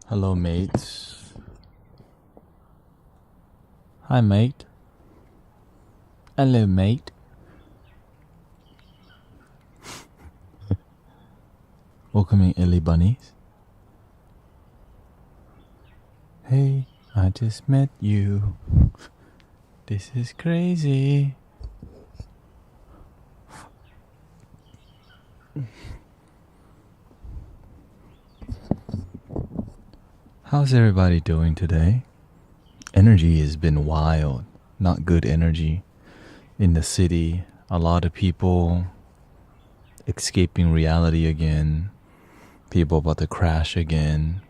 Hello, mates. Hi, mate. Hello, mate. Welcoming Illy Bunnies. Hey, I just met you. This is crazy. How's everybody doing today? Energy has been wild. Not good energy. In the city, a lot of people escaping reality again. People about to crash again.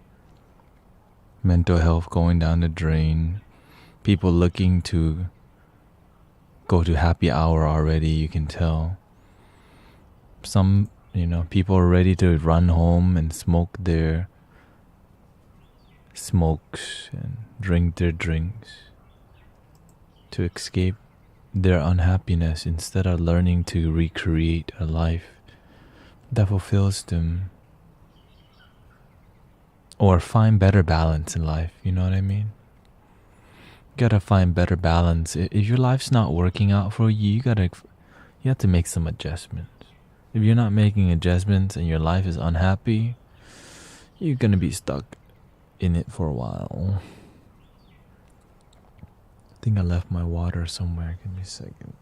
Mental health going down the drain. People looking to go to happy hour already, you can tell. Some, people are ready to run home and smoke their smokes and drink their drinks to escape their unhappiness instead of learning to recreate a life that fulfills them or find better balance in life. You know what I mean? You gotta find better balance. If your life's not working out for you, you have to make some adjustments. If you're not making adjustments and your life is unhappy, you're gonna be stuck in it for a while. I think I left my water somewhere. Give me a second.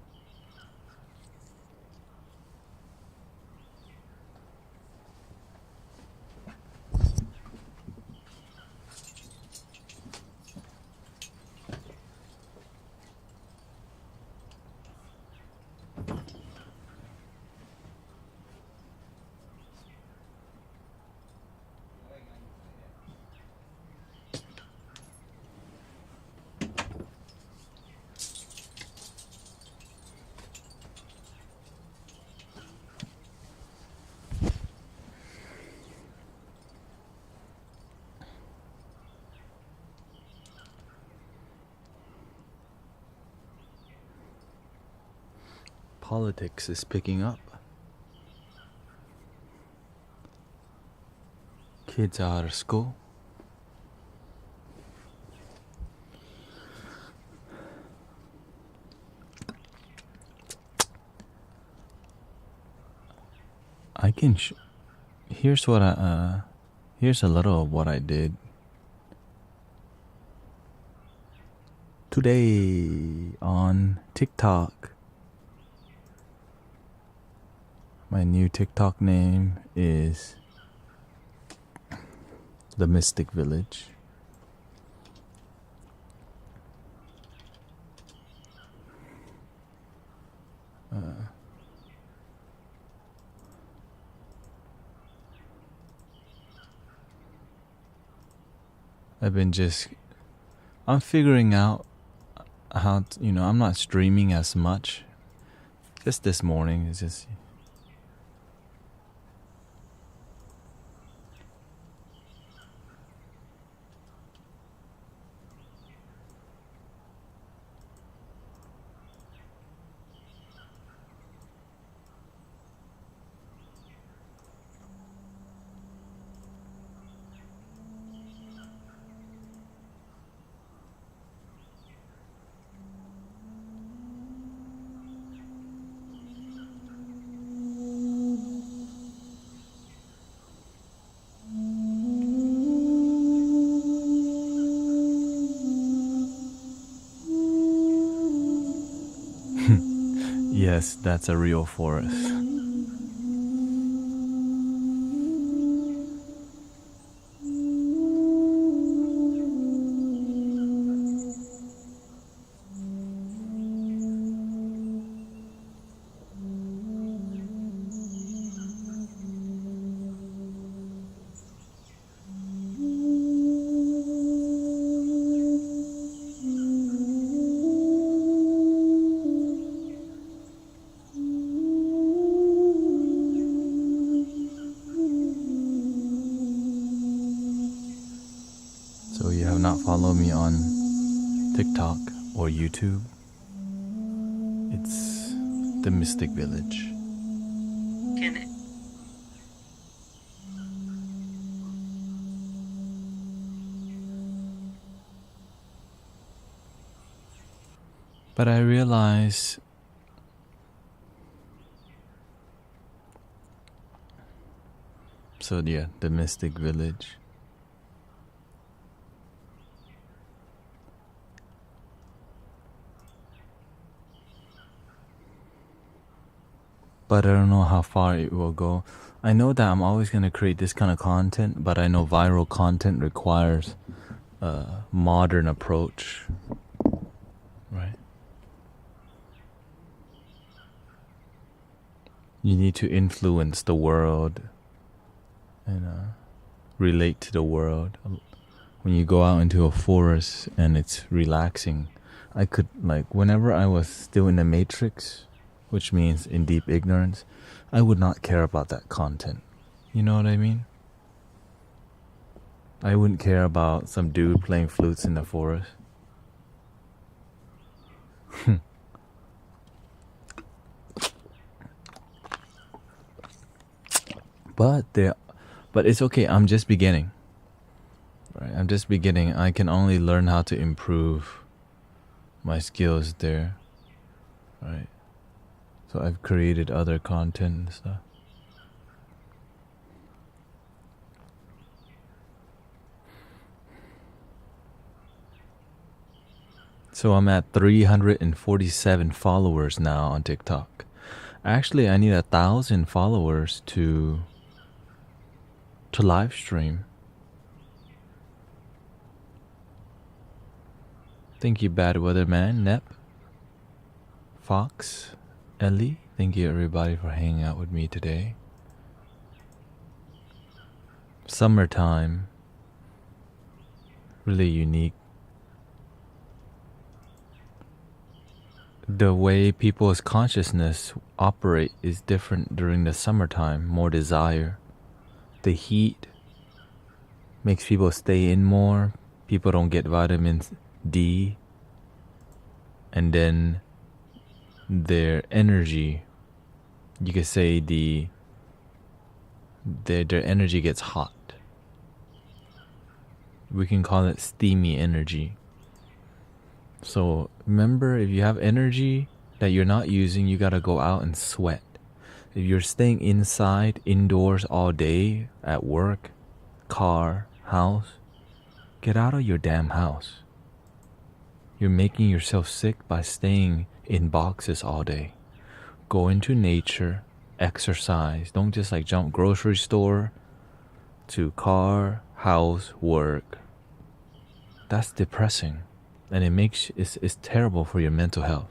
Politics is picking up. Kids are out of school. I can. Here's what here's a little of what I did today on TikTok. My new TikTok name is The Mystic Village. I'm figuring out how to, I'm not streaming as much. Just this morning, it's just. Yes, that's a real forest. So you have not followed me on TikTok or YouTube. It's The Mystic Village. But I realize so yeah, the mystic village. But I don't know how far it will go. I know that I'm always going to create this kind of content, but I know viral content requires a modern approach, right? You need to influence the world and relate to the world. When you go out into a forest and it's relaxing, I could, like, whenever I was still in the matrix, which means in deep ignorance, I would not care about that content. You know what I mean? I wouldn't care about some dude playing flutes in the forest. But it's okay. I'm just beginning. Right? I'm just beginning. I can only learn how to improve my skills there. Right? So I've created other content and stuff. So I'm at 347 followers now on TikTok. Actually, I need 1,000 followers to live stream. Thank you, Bad Weatherman, Nep, Fox, Ellie. Thank you, everybody, for hanging out with me today. Summertime. Really unique. The way people's consciousness operate is different during the summertime. More desire. The heat makes people stay in more. People don't get vitamin D. And then their energy, you could say their energy gets hot. We can call it steamy energy. So remember, if you have energy that you're not using, you gotta go out and sweat. If you're staying inside, indoors all day, at work, car, house, get out of your damn house. You're making yourself sick by staying in boxes all day. Go into nature, exercise. Don't just like jump grocery store to car, house, work. That's depressing. And it's terrible for your mental health.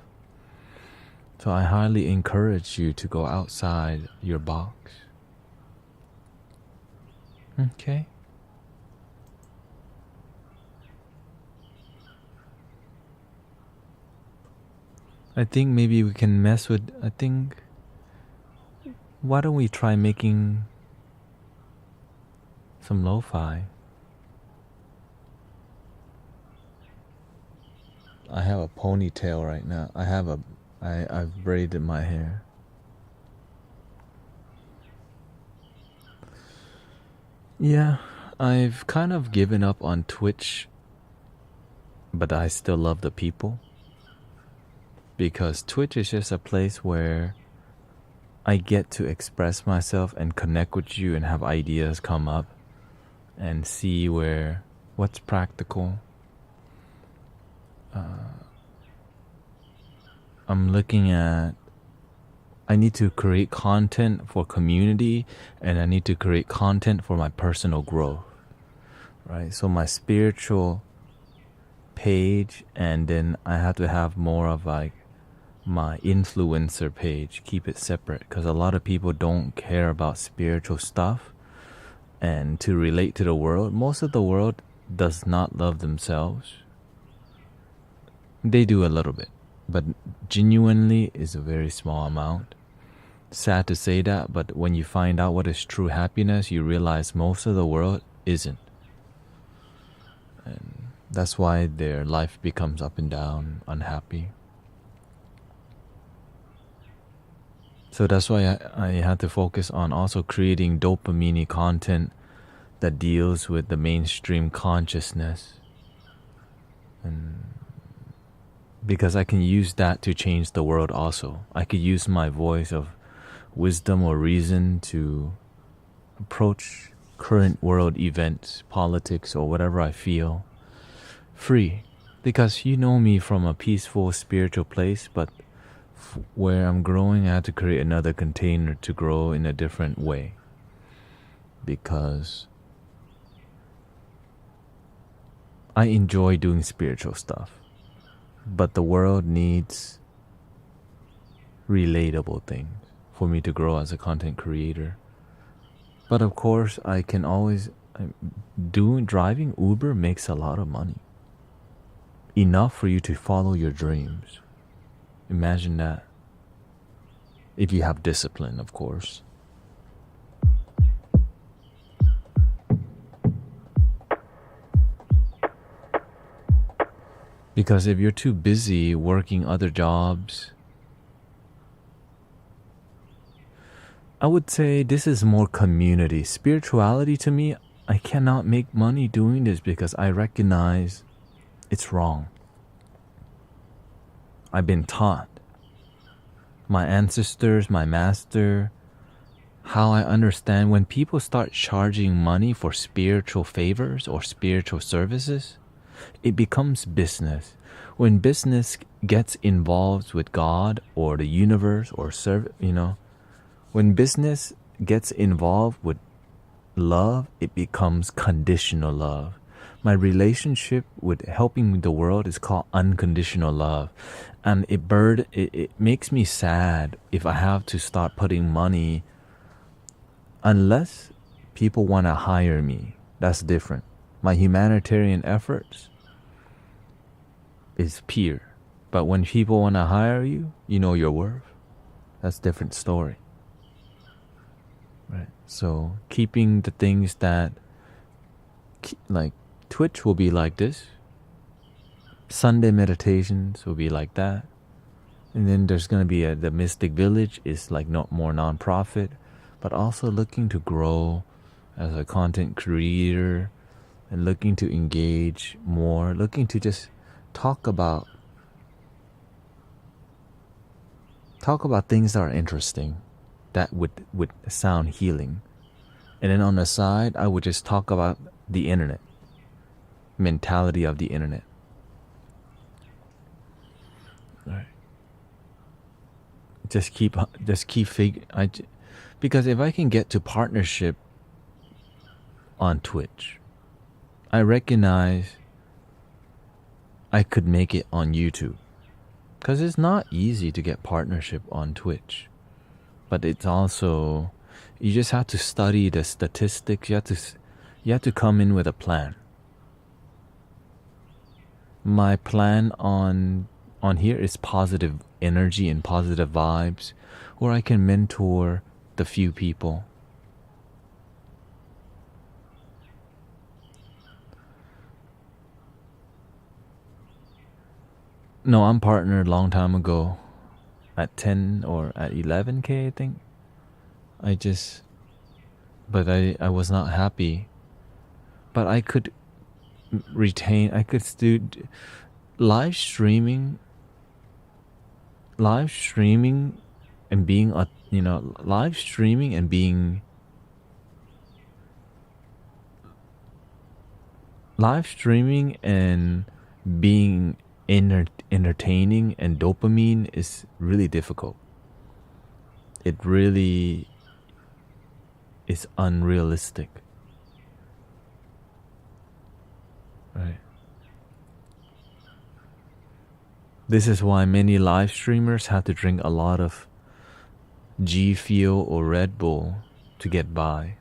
So I highly encourage you to go outside your box. Okay. I think maybe we can mess with, why don't we try making some lo-fi? I have a ponytail right now. I've braided my hair. Yeah, I've kind of given up on Twitch, but I still love the people. Because Twitch is just a place where I get to express myself and connect with you and have ideas come up and see what's practical. I'm looking at, I need to create content for community and I need to create content for my personal growth, right? So my spiritual page, and then I have to have more of like my influencer page, keep it separate, because a lot of people don't care about spiritual stuff and to relate to the world. Most of the world does not love themselves. They do a little bit, but genuinely is a very small amount. Sad to say that, but when you find out what is true happiness, you realize most of the world isn't. And that's why their life becomes up and down, unhappy. So that's why I had to focus on also creating dopamine content that deals with the mainstream consciousness. And because I can use that to change the world also. I could use my voice of wisdom or reason to approach current world events, politics, or whatever I feel free. Because you know me from a peaceful spiritual place, but where I'm growing, I had to create another container to grow in a different way. Because I enjoy doing spiritual stuff, but the world needs relatable things for me to grow as a content creator. But of course, I can always driving Uber makes a lot of money, enough for you to follow your dreams. Imagine that, if you have discipline, of course. Because if you're too busy working other jobs, I would say this is more community. Spirituality to me, I cannot make money doing this because I recognize it's wrong. I've been taught, my ancestors, my master, how I understand when people start charging money for spiritual favors or spiritual services, it becomes business. When business gets involved with God or the universe or when business gets involved with love, it becomes conditional love. My relationship with helping the world is called unconditional love. And it makes me sad if I have to start putting money, unless people want to hire me. That's different. My humanitarian efforts is pure. But when people want to hire you, you know your worth. That's a different story. Right? So keeping the things that, like Twitch will be like this, Sunday meditations will be like that, and then there's going to be the Mystic Village is like not more non-profit, but also looking to grow as a content creator and looking to engage more, looking to just talk about things that are interesting, that would sound healing. And then on the side, I would just talk about the internet, mentality of the internet. Right. Because if I can get to partnership on Twitch, I recognize I could make it on YouTube. Because it's not easy to get partnership on Twitch. But it's also, you just have to study the statistics. You have to come in with a plan. My plan on here is positive energy and positive vibes, where I can mentor the few people. No, I'm partnered a long time ago at 10 or at 11K, I think. But I was not happy. But I could do live streaming and being entertaining, and dopamine is really difficult. It really is unrealistic. Right. This is why many live streamers have to drink a lot of G Fuel or Red Bull to get by.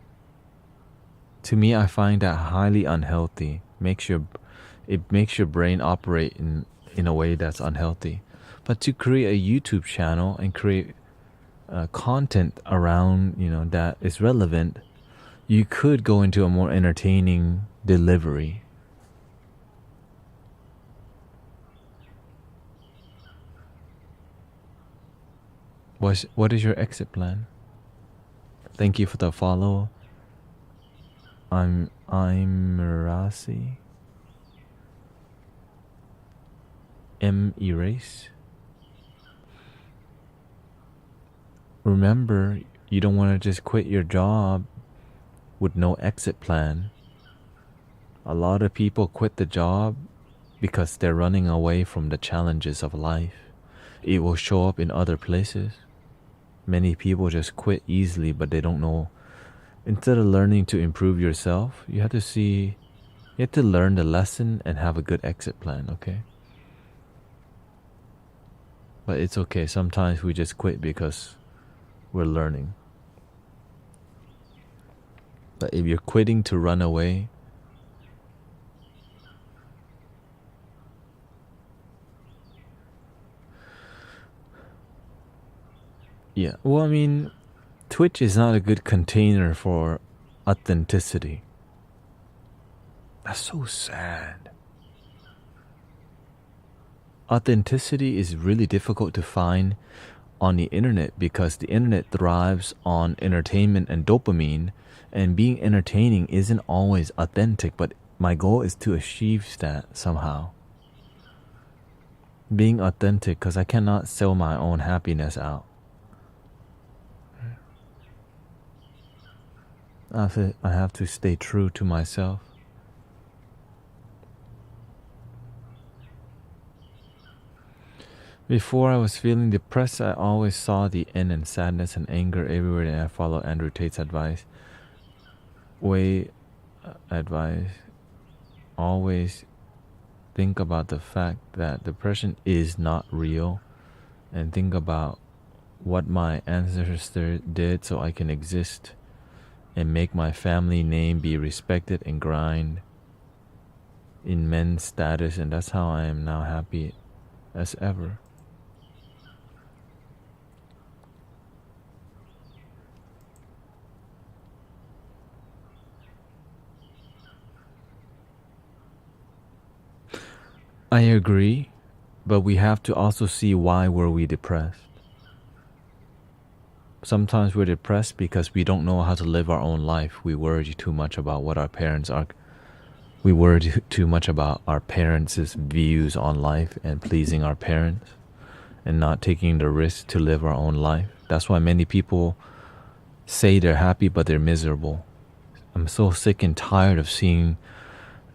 To me, I find that highly unhealthy. It makes your brain operate in a way that's unhealthy. But to create a YouTube channel and create content around that is relevant, you could go into a more entertaining delivery. What is your exit plan? Thank you for the follow. I'm Rasi. erase. Remember, you don't want to just quit your job with no exit plan. A lot of people quit the job because they're running away from the challenges of life. It will show up in other places. Many people just quit easily, but they don't know. Instead of learning to improve yourself, you have to learn the lesson and have a good exit plan, okay? But it's okay. Sometimes we just quit because we're learning. But if you're quitting to run away, yeah, well, I mean, Twitch is not a good container for authenticity. That's so sad. Authenticity is really difficult to find on the internet because the internet thrives on entertainment and dopamine, and being entertaining isn't always authentic, but my goal is to achieve that somehow. Being authentic, because I cannot sell my own happiness out. I have to stay true to myself. Before I was feeling depressed, I always saw the end in sadness and anger everywhere, and I followed Andrew Tate's advice. Always think about the fact that depression is not real, and think about what my ancestors did so I can exist and make my family name be respected and grind in men's status, and that's how I am now happy as ever. I agree, but we have to also see why were we depressed. Sometimes we're depressed because we don't know how to live our own life. We worry too much about what our parents are. We worry too much about our parents' views on life and pleasing our parents and not taking the risk to live our own life. That's why many people say they're happy, but they're miserable. I'm so sick and tired of seeing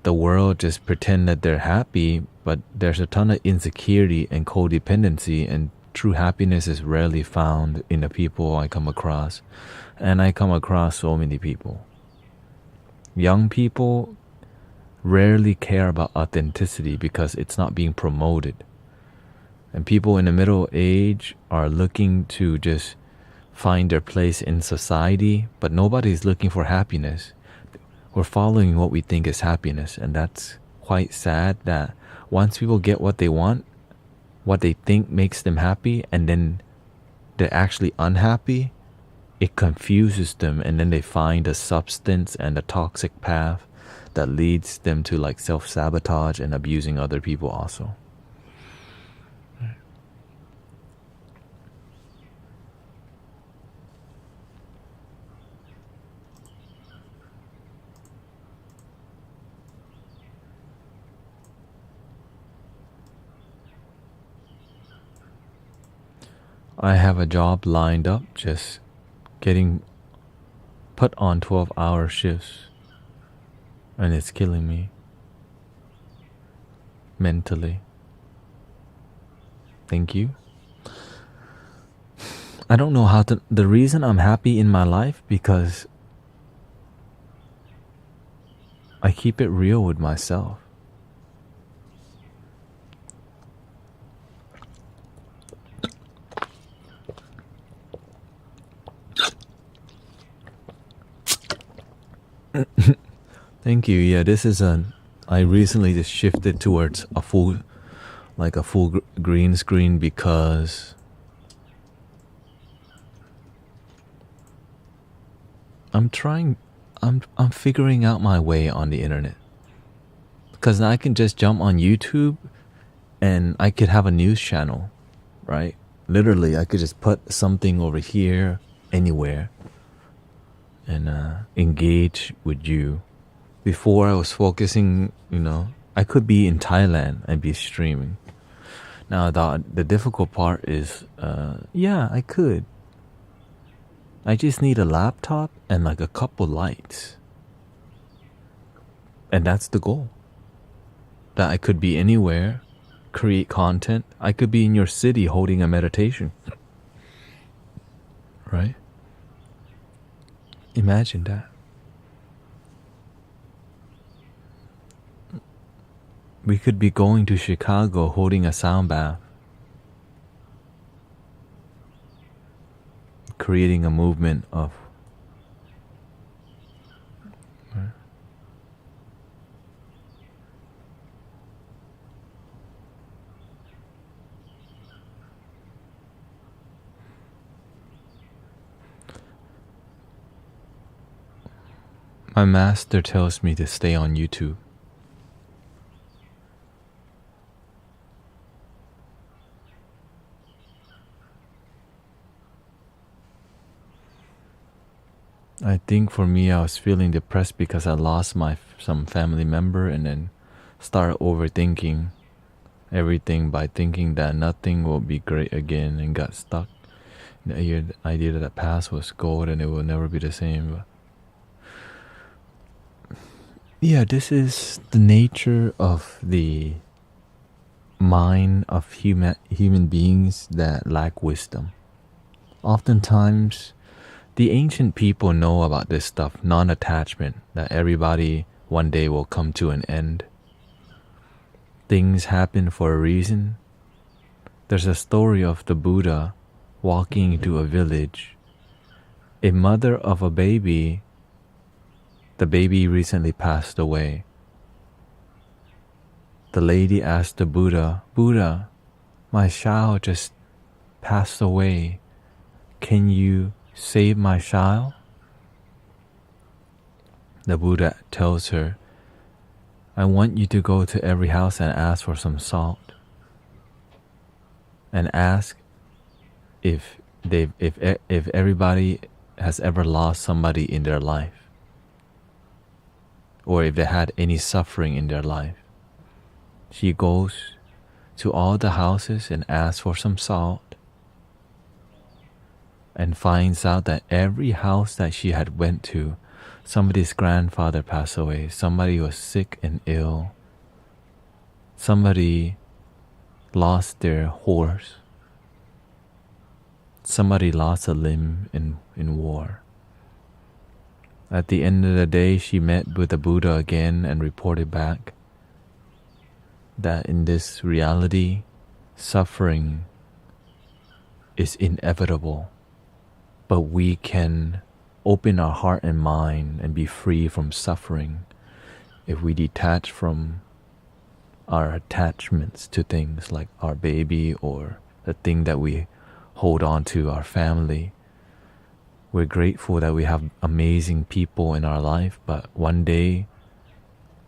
the world just pretend that they're happy, but there's a ton of insecurity and codependency, and true happiness is rarely found in the people I come across. And I come across so many people. Young people rarely care about authenticity because it's not being promoted. And people in the middle age are looking to just find their place in society, but nobody's looking for happiness. We're following what we think is happiness, and that's quite sad that once people get what they want, what they think makes them happy, and then they're actually unhappy, it confuses them, and then they find a substance and a toxic path that leads them to like self-sabotage and abusing other people also. I have a job lined up, just getting put on 12-hour shifts, and it's killing me mentally. Thank you. I don't know how to. The reason I'm happy in my life because I keep it real with myself. Thank you. Yeah, this is I recently just shifted towards a full green screen because I'm figuring out my way on the internet. Because I can just jump on YouTube and I could have a news channel, right? Literally, I could just put something over here, anywhere, and engage with you. Before I was focusing, I could be in Thailand and be streaming. Now the difficult part is, yeah, I could. I just need a laptop and like a couple lights. And that's the goal. That I could be anywhere, create content. I could be in your city holding a meditation. Right? Imagine that. We could be going to Chicago holding a sound bath. Creating a movement of my master tells me to stay on YouTube. I think for me, I was feeling depressed because I lost some family member, and then started overthinking everything by thinking that nothing will be great again, and got stuck. The idea that the past was gold and it will never be the same. Yeah, this is the nature of the mind of human beings that lack wisdom. Oftentimes, the ancient people know about this stuff, non-attachment, that everybody one day will come to an end. Things happen for a reason. There's a story of the Buddha walking into a village. A mother of a baby, the baby recently passed away. The lady asked the Buddha, Buddha, my child just passed away. Can you save my child? The Buddha tells her, I want you to go to every house and ask for some salt. And ask if everybody has ever lost somebody in their life, or if they had any suffering in their life. She goes to all the houses and asks for some salt, and finds out that every house that she had went to, somebody's grandfather passed away, somebody was sick and ill, somebody lost their horse, somebody lost a limb in war. At the end of the day, she met with the Buddha again and reported back that in this reality, suffering is inevitable, but we can open our heart and mind and be free from suffering if we detach from our attachments to things like our baby or the thing that we hold on to, our family. We're grateful that we have amazing people in our life, but one day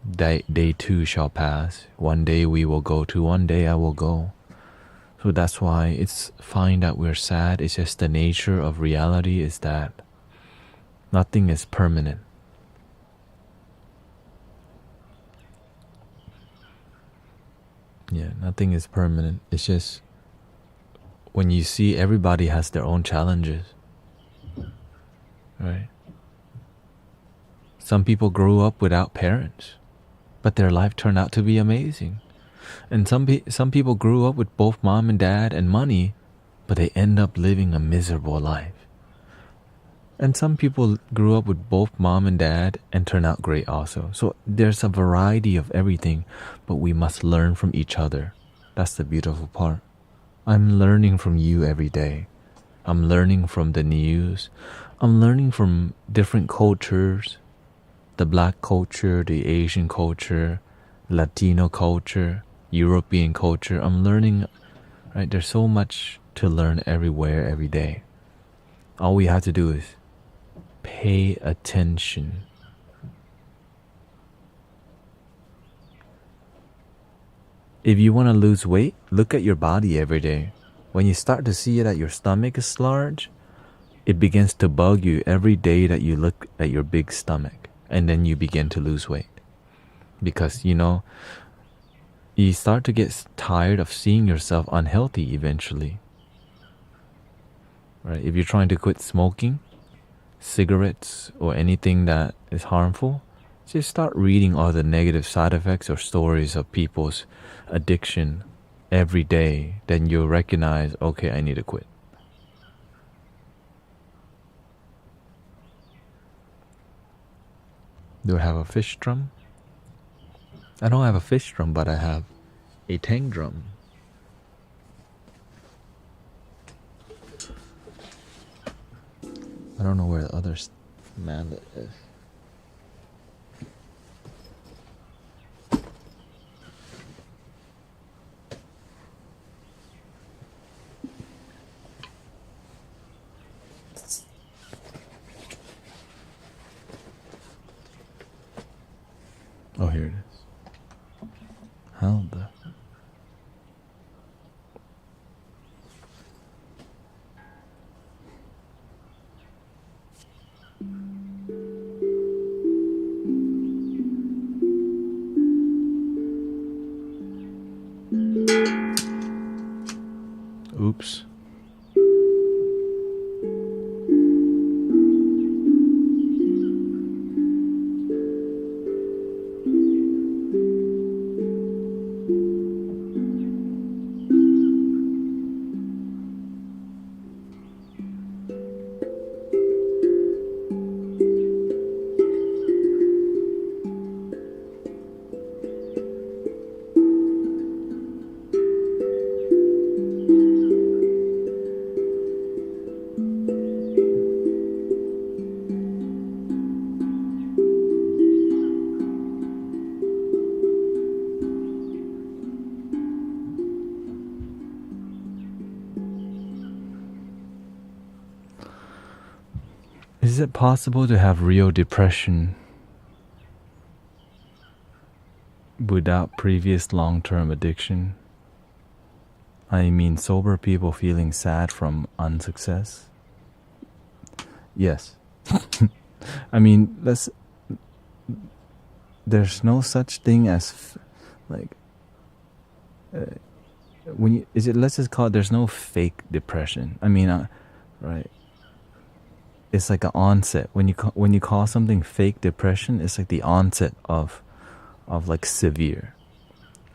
they too shall pass. One day we will go to, one day I will go. So that's why it's fine that we're sad. It's just the nature of reality is that nothing is permanent. Yeah, nothing is permanent. It's just when you see everybody has their own challenges, right? Some people grew up without parents, but their life turned out to be amazing. And some people grew up with both mom and dad and money, but they end up living a miserable life. And some people grew up with both mom and dad and turn out great also. So there's a variety of everything, but we must learn from each other. That's the beautiful part. I'm learning from you every day. I'm learning from the news. I'm learning from different cultures, the black culture, the Asian culture, Latino culture, European culture. I'm learning, right? There's so much to learn everywhere, every day. All we have to do is pay attention. If you want to lose weight, look at your body every day. When you start to see that your stomach is large, it begins to bug you every day that you look at your big stomach, and then you begin to lose weight. Because, you you start to get tired of seeing yourself unhealthy eventually. Right? If you're trying to quit smoking, cigarettes, or anything that is harmful, just start reading all the negative side effects or stories of people's addiction every day. Then you'll recognize, okay, I need to quit. Do I have a fish drum? I don't have a fish drum, but I have a tank drum. I don't know where the other mallet is. Oh, here it is. How the... Oops. Is it possible to have real depression without previous long-term addiction? I mean, sober people feeling sad from unsuccess? Yes. I mean, there's no such thing as let's just call it, there's no fake depression. I mean, right? It's like an onset. When you call something fake depression, it's like the onset of like severe,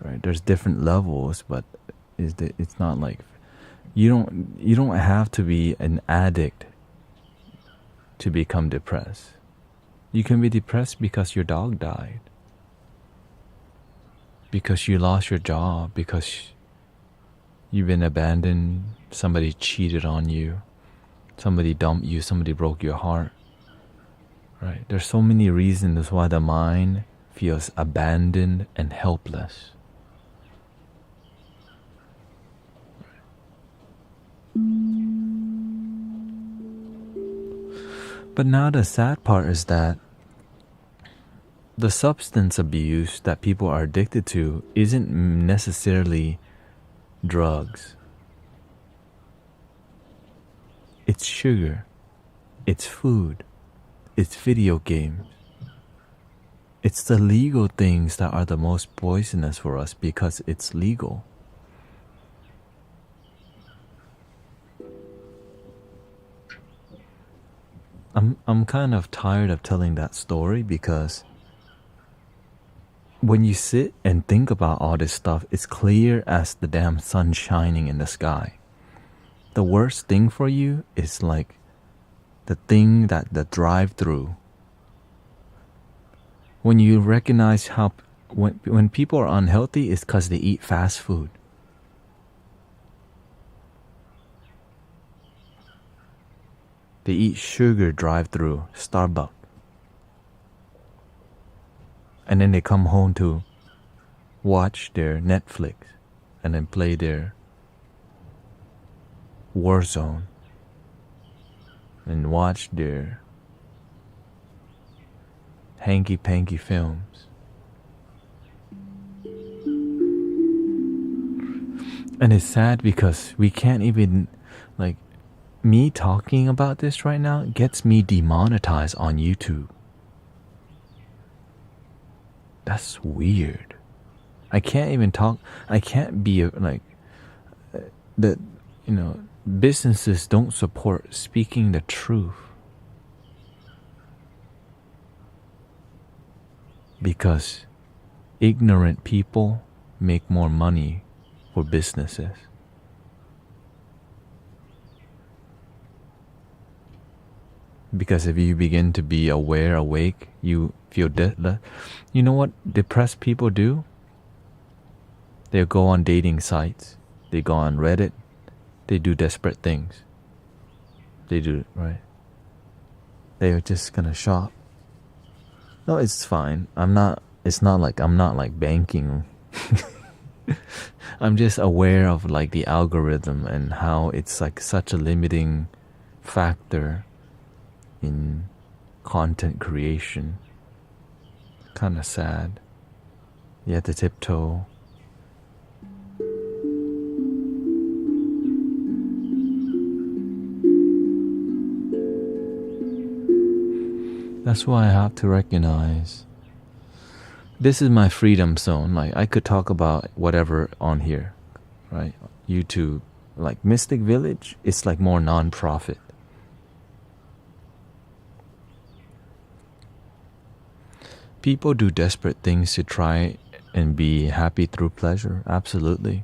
right? There's different levels, but it's not like you don't have to be an addict to become depressed. You can be depressed because your dog died, because you lost your job, because you've been abandoned, somebody cheated on you, somebody dumped you, somebody broke your heart, right? There's so many reasons why the mind feels abandoned and helpless. But now the sad part is that the substance abuse that people are addicted to isn't necessarily drugs. It's sugar, it's food, it's video games. It's the legal things that are the most poisonous for us because it's legal. I'm kind of tired of telling that story because when you sit and think about all this stuff, it's clear as the damn sun shining in the sky. The worst thing for you is like the thing that the drive-through. When you recognize how when people are unhealthy, it's because they eat fast food. They eat sugar drive-through, Starbucks. And then they come home to watch their Netflix and then play their Warzone and watch their hanky-panky films. And it's sad because we can't even, like, me talking about this right now gets me demonetized on YouTube. That's weird. I can't even talk. I can't be like the, businesses don't support speaking the truth because ignorant people make more money for businesses. Because if you begin to be awake, you feel you know what depressed people do? They go on dating sites. They go on Reddit. They do desperate things. They do, right? They're just gonna shop. No, it's fine. It's not like I'm not like banking. I'm just aware of like the algorithm and how it's like such a limiting factor in content creation. Kind of sad. You have to tiptoe. That's why I have to recognize this is my freedom zone. Like I could talk about whatever on here, right? YouTube, like Mystic Village, it's like more non-profit. People do desperate things to try and be happy through pleasure. Absolutely.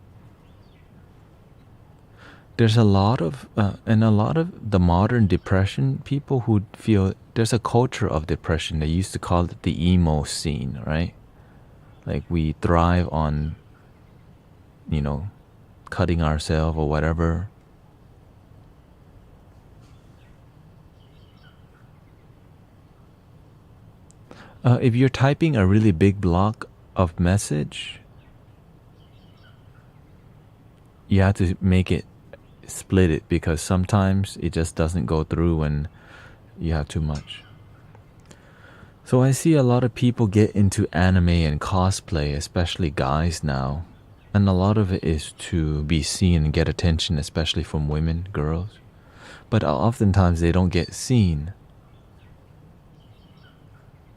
There's a lot of the modern depression people who feel there's a culture of depression. They used to call it the emo scene, right? Like we thrive on, cutting ourselves or whatever. If you're typing a really big block of message, you have to split it because sometimes it just doesn't go through when you have too much. So I see a lot of people get into anime and cosplay, especially guys now. And a lot of it is to be seen and get attention, especially from women, girls. But oftentimes they don't get seen.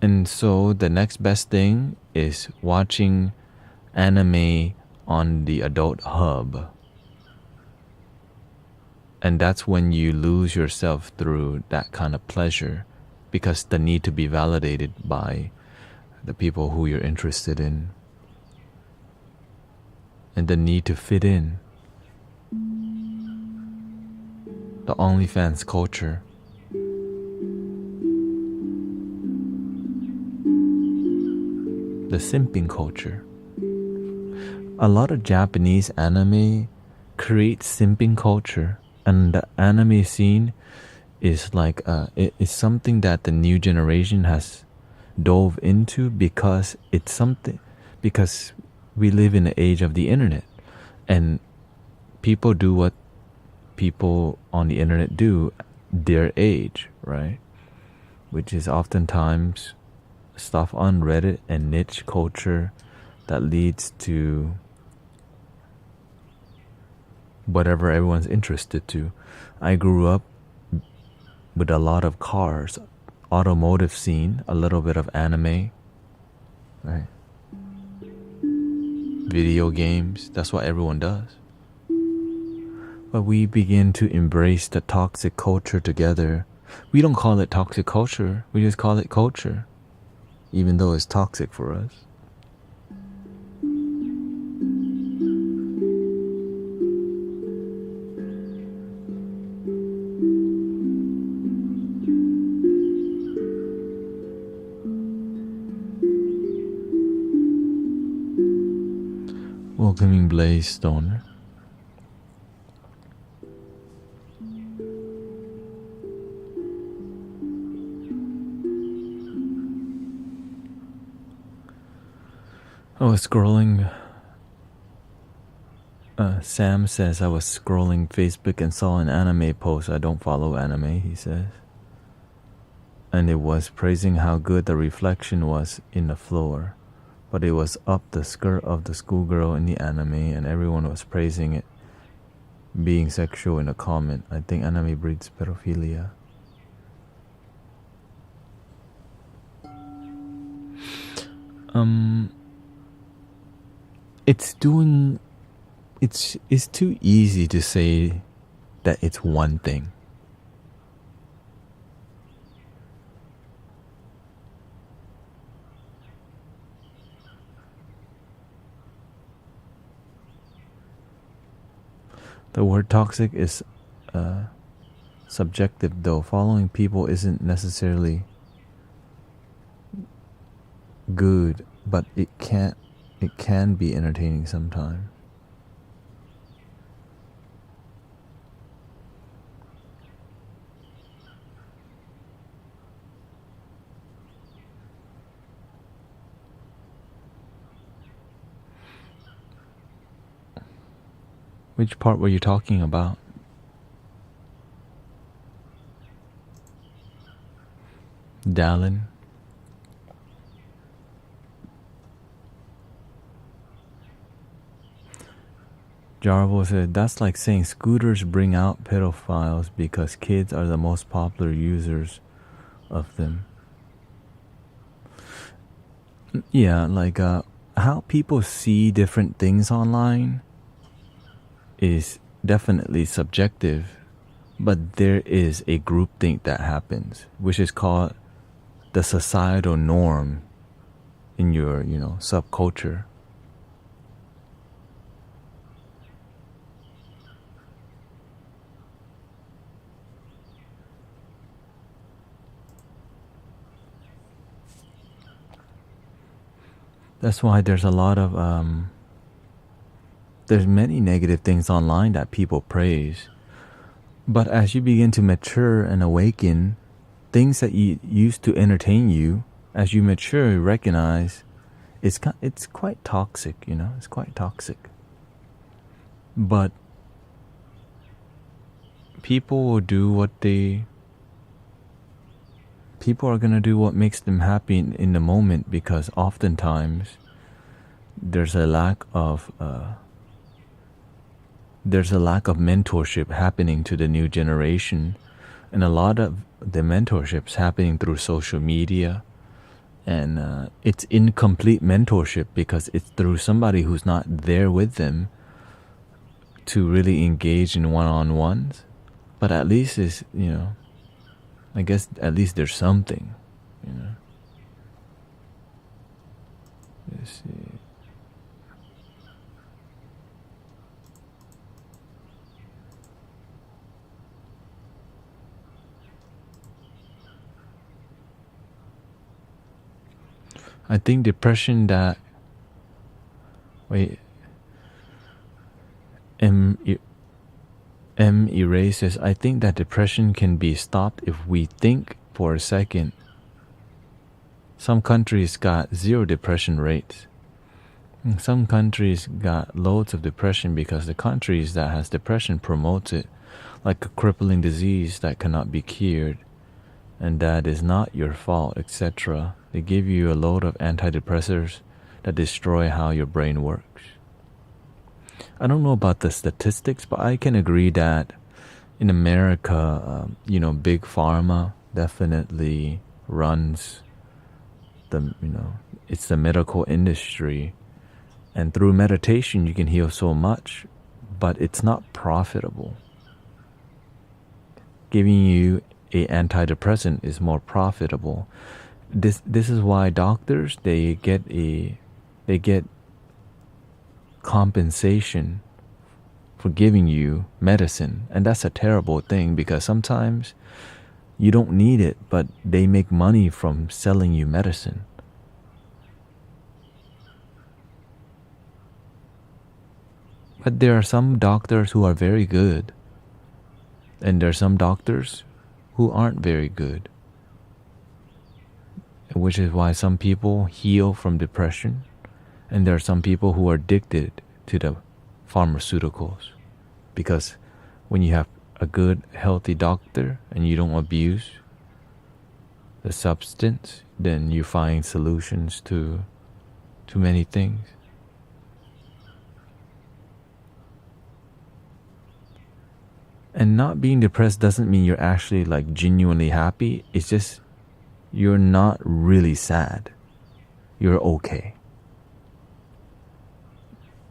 And so the next best thing is watching anime on the adult hub. And that's when you lose yourself through that kind of pleasure, because the need to be validated by the people who you're interested in. And the need to fit in. The OnlyFans culture. The simping culture. A lot of Japanese anime creates simping culture, and the anime scene is like it's something that the new generation has dove into because we live in the age of the internet, and people do what people on the internet do their age, right? Which is oftentimes stuff on Reddit and niche culture that leads to whatever everyone's interested to. I grew up with a lot of cars, automotive scene, a little bit of anime, right? Video games, that's what everyone does. But we begin to embrace the toxic culture together. We don't call it toxic culture, we just call it culture, even though it's toxic for us. Welcoming Blaze Stoner. I was scrolling. Sam says I was scrolling Facebook and saw an anime post. I don't follow anime, he says. And it was praising how good the reflection was in the floor. But it was up the skirt of the schoolgirl in the anime, and everyone was praising it being sexual in a comment. I think anime breeds pedophilia. it's doing it's too easy to say that it's one thing. The word toxic is subjective, though. Following people isn't necessarily good, but it can be entertaining sometimes. Which part were you talking about? Dallin? Jarvo said, that's like saying scooters bring out pedophiles because kids are the most popular users of them. Yeah, like how people see different things online is definitely subjective, but there is a groupthink that happens, which is called the societal norm in your, subculture. That's why there's a lot of there's many negative things online that people praise. But as you begin to mature and awaken, things that used to entertain you, as you mature, you recognize it's quite toxic, it's quite toxic. But people will do people are gonna do what makes them happy in the moment, because oftentimes there's a lack of mentorship happening to the new generation, and a lot of the mentorship's happening through social media, and it's incomplete mentorship because it's through somebody who's not there with them to really engage in one-on-ones. But at least it's, I guess at least there's something, Let's see. I think depression that M erases. I think that depression can be stopped if we think for a second. Some countries got zero depression rates. Some countries got loads of depression because the countries that has depression promotes it like a crippling disease that cannot be cured, and that is not your fault, etc. They give you a load of antidepressants that destroy how your brain works. I don't know about the statistics, but I can agree that in America, big pharma definitely runs it's the medical industry, and through meditation you can heal so much, but it's not profitable. Giving you a antidepressant is more profitable. This is why doctors they get compensation for giving you medicine, and that's a terrible thing because sometimes you don't need it, but they make money from selling you medicine. But there are some doctors who are very good, and there are some doctors who aren't very good, which is why some people heal from depression, and there are some people who are addicted to the pharmaceuticals, because when you have a good, healthy doctor and you don't abuse the substance, then you find solutions to many things. And not being depressed doesn't mean you're actually like genuinely happy. It's just you're not really sad. You're okay.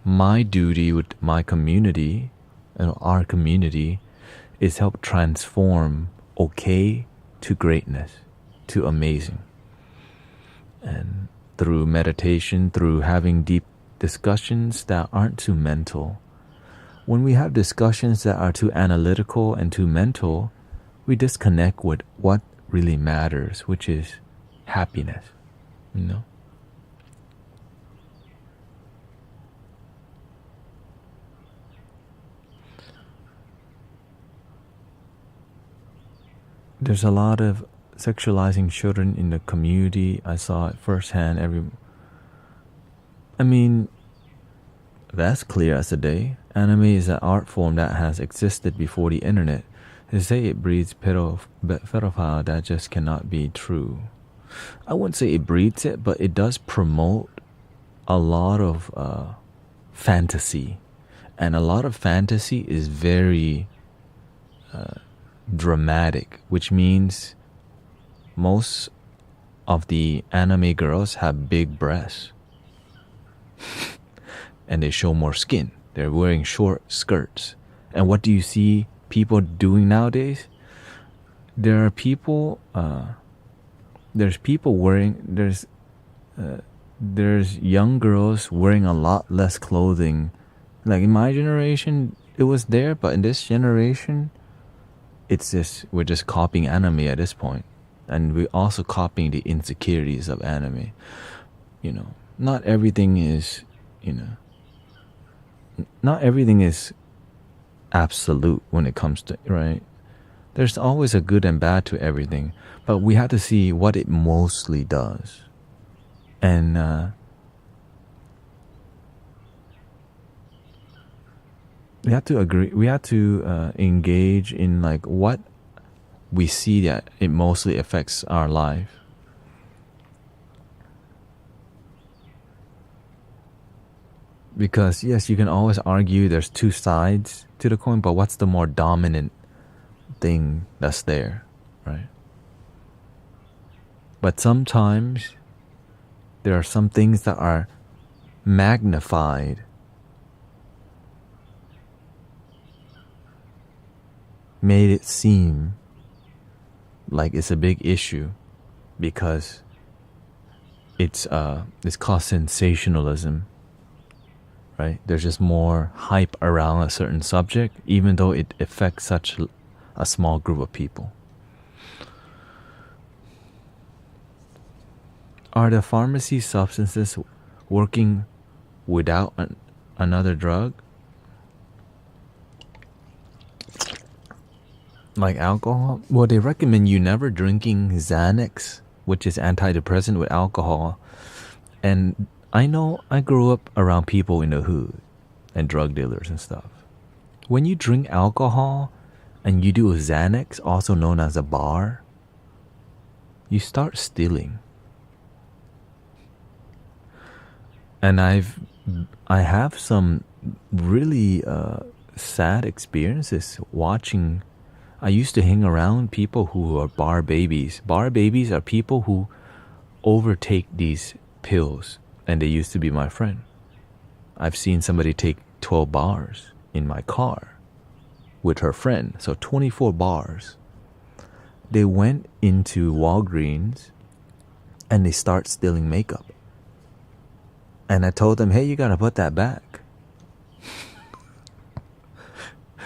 my duty with my community and our community is help transform okay to greatness, to amazing. And through meditation, through having deep discussions that aren't too mental. When we have discussions that are too analytical and too mental, we disconnect with what really matters, which is happiness, you know? There's a lot of sexualizing children in the community. I saw it firsthand. I mean, that's clear as the day. Anime is an art form that has existed before the internet. To say it breeds pedophile, that just cannot be true. I wouldn't say it breeds it, but it does promote a lot of fantasy. And a lot of fantasy is very dramatic, which means most of the anime girls have big breasts. And they show more skin. They're wearing short skirts. And what do you see people doing nowadays? There are people, there's young girls wearing a lot less clothing. Like in my generation, it was there, but in this generation, we're just copying anime at this point. And we're also copying the insecurities of anime. You know, not everything is absolute when it comes to, right? There's always a good and bad to everything, but we have to see what it mostly does. And we have to engage in like what we see that it mostly affects our life. Because yes, you can always argue there's two sides to the coin, but what's the more dominant thing that's there, right? But sometimes there are some things that are magnified, made it seem like it's a big issue because it's called sensationalism. Right? There's just more hype around a certain subject, even though it affects such a small group of people. Are the pharmacy substances working without another drug? Like alcohol? Well, they recommend you never drinking Xanax, which is antidepressant, with alcohol. And I know I grew up around people in the hood and drug dealers and stuff. When you drink alcohol and you do a Xanax, also known as a bar, you start stealing. And I have some really sad experiences watching. I used to hang around people who are bar babies. Bar babies are people who overtake these pills. And they used to be my friend. I've seen somebody take 12 bars in my car with her friend. So 24 bars. They went into Walgreens and they start stealing makeup. And I told them, hey, you gotta put that back.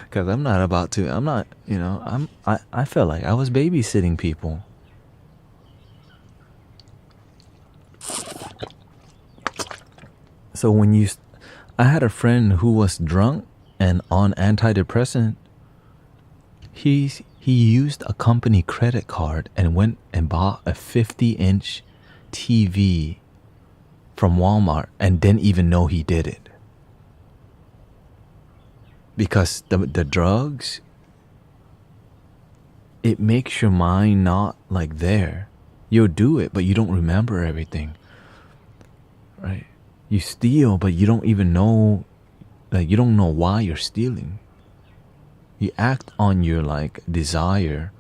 Because I felt like I was babysitting people. So I had a friend who was drunk and on antidepressant. He used a company credit card and went and bought a 50-inch TV from Walmart and didn't even know he did it. Because the drugs, it makes your mind not like there. You'll do it, but you don't remember everything. Right? You steal, but you don't even know, like, you don't know why you're stealing. You act on your like desire,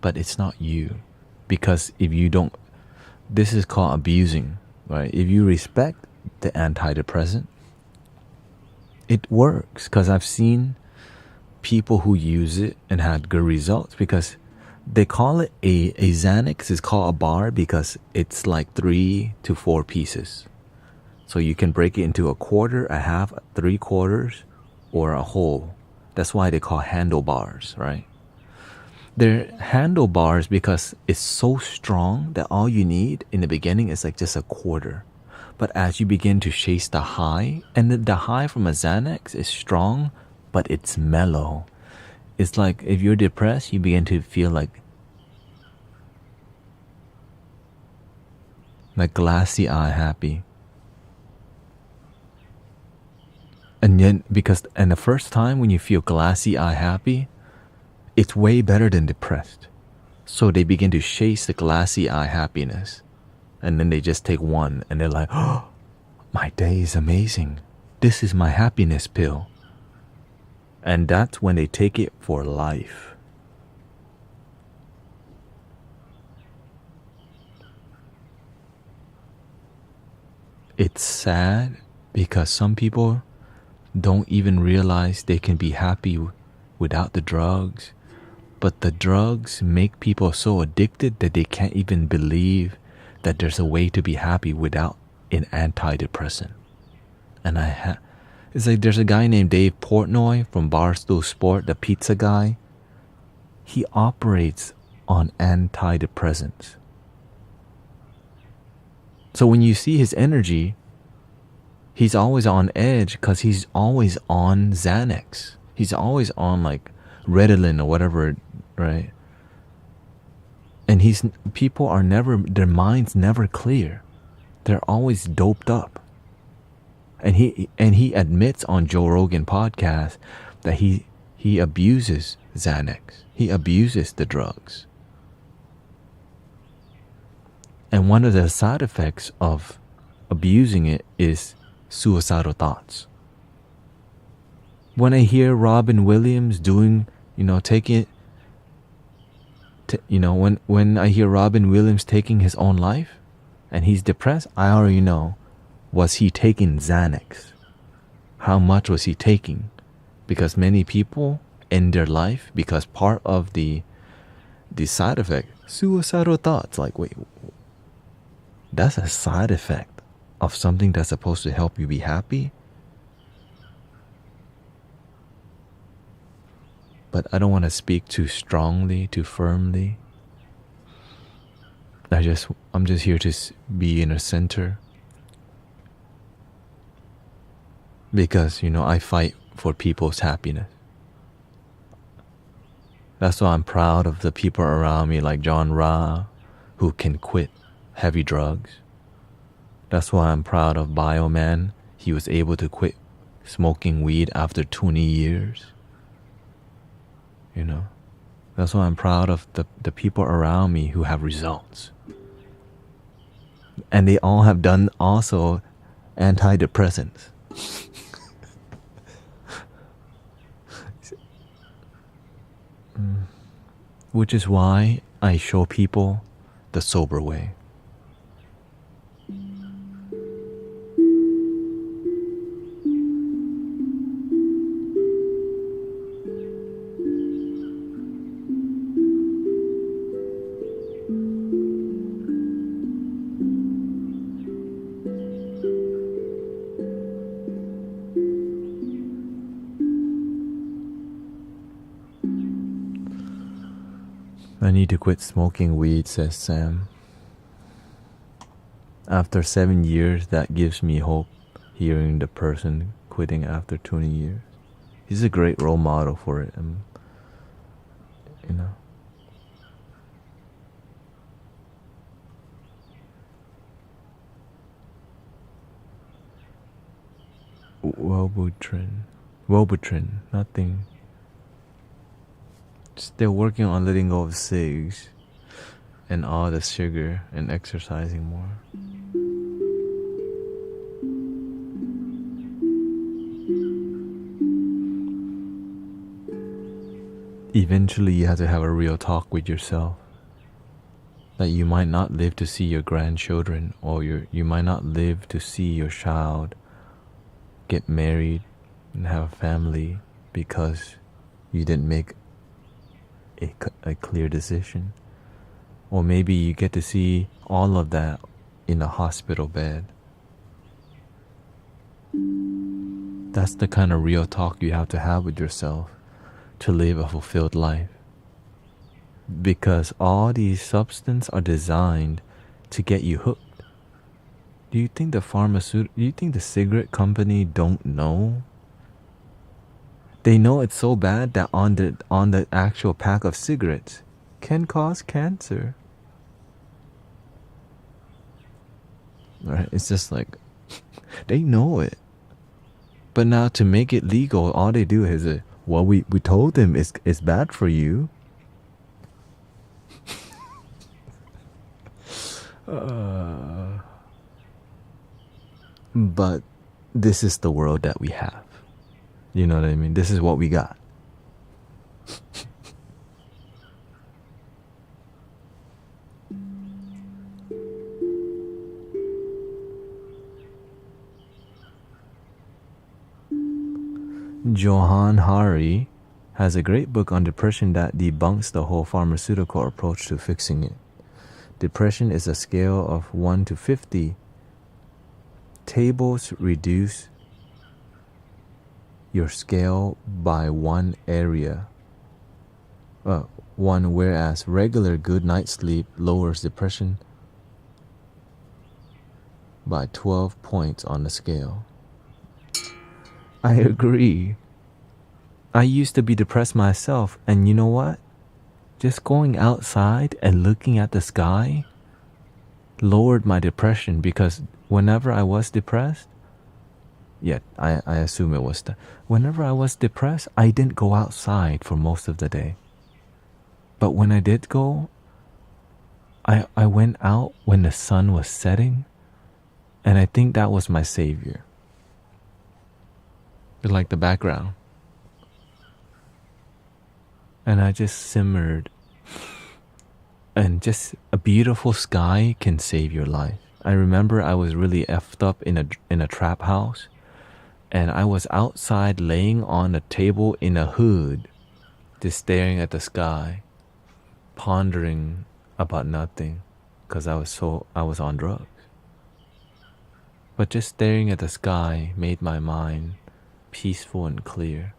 but it's not you. Because if you don't, this is called abusing, right? If you respect the antidepressant, it works because I've seen people who use it and had good results, because they call it a Xanax is called a bar because it's like 3 to 4 pieces. So you can break it into a quarter, a half, 3/4, or a whole. That's why they call handlebars, right? They're handlebars because it's so strong that all you need in the beginning is like just a quarter. But as you begin to chase the high, and the high from a Xanax is strong, but it's mellow. It's like if you're depressed, you begin to feel like glassy eye happy. And then and the first time when you feel glassy eye happy, it's way better than depressed. So they begin to chase the glassy eye happiness. And then they just take one and they're like, oh, my day is amazing. This is my happiness pill. And that's when they take it for life. It's sad because some people don't even realize they can be happy without the drugs. But the drugs make people so addicted that they can't even believe that there's a way to be happy without an antidepressant. And it's like there's a guy named Dave Portnoy from Barstool Sport, the pizza guy. He operates on antidepressants. So when you see his energy, he's always on edge because he's always on Xanax. He's always on like Ritalin or whatever, right? And people are never, their minds never clear. They're always doped up. And he admits on Joe Rogan podcast that he abuses Xanax. He abuses the drugs. And one of the side effects of abusing it is suicidal thoughts. When I hear Robin Williams doing, taking it, when I hear Robin Williams taking his own life and he's depressed, I already know, was he taking Xanax? How much was he taking? Because many people end their life because part of the side effect, suicidal thoughts, like, wait, that's a side effect of something that's supposed to help you be happy? But I don't want to speak too strongly, too firmly. I'm just here to be in a center. Because, I fight for people's happiness. That's why I'm proud of the people around me like John Ra, who can quit heavy drugs. That's why I'm proud of Bioman. He was able to quit smoking weed after 20 years. That's why I'm proud of the people around me who have results. And they all have done also antidepressants. Which is why I show people the sober way. I need to quit smoking weed, says Sam. After 7 years, that gives me hope, hearing the person quitting after 20 years. He's a great role model for it. Wellbutrin, nothing. Still working on letting go of cigs and all the sugar and exercising more. Eventually you have to have a real talk with yourself. That you might not live to see your grandchildren, or you might not live to see your child get married and have a family because you didn't make a clear decision. Or maybe you get to see all of that in a hospital bed. That's the kind of real talk you have to have with yourself to live a fulfilled life. Because all these substances are designed to get you hooked. Do you think the cigarette company don't know? They know it's so bad that on the actual pack of cigarettes can cause cancer. Right? It's just like they know it. But now to make it legal, all they do is well, we told them it's bad for you. But this is the world that we have. You know what I mean? This is what we got. Johan Hari has a great book on depression that debunks the whole pharmaceutical approach to fixing it. Depression is a scale of 1 to 50. Tables reduce your scale by one area. Whereas regular good night's sleep lowers depression by 12 points on the scale. I agree. I used to be depressed myself, and you know what? Just going outside and looking at the sky lowered my depression, because whenever I was depressed, I assume it was whenever I was depressed, I didn't go outside for most of the day. But when I did go, I went out when the sun was setting, and I think that was my savior. Like the background. And I just simmered. And just a beautiful sky can save your life. I remember I was really effed up in a trap house, and I was outside laying on a table in a hood, just staring at the sky, pondering about nothing, because I was on drugs. But just staring at the sky made my mind peaceful and clear.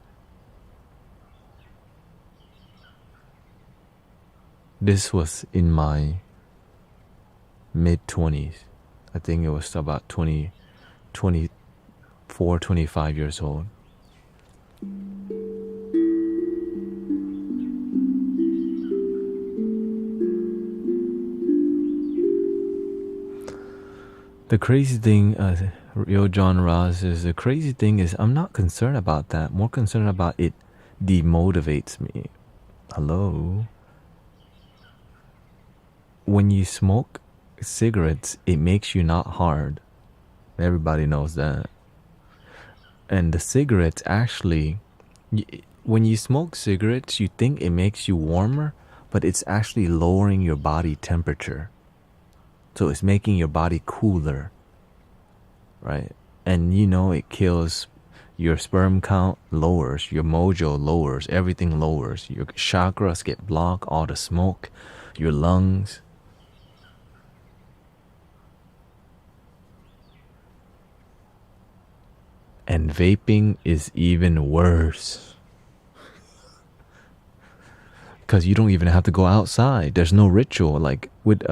This was in my mid-20s. I think it was about 24, 25 years old. The crazy thing, Real John Ross is, the crazy thing is I'm not concerned about that. More concerned about it demotivates me. Hello? When you smoke cigarettes, it makes you not hard. Everybody knows that. And the cigarettes actually, when you smoke cigarettes, you think it makes you warmer, but it's actually lowering your body temperature. So it's making your body cooler, right? And you know it kills your sperm count, lowers your mojo, lowers everything, lowers your chakras get blocked, all the smoke, your lungs. And vaping is even worse, because you don't even have to go outside. There's no ritual. Like with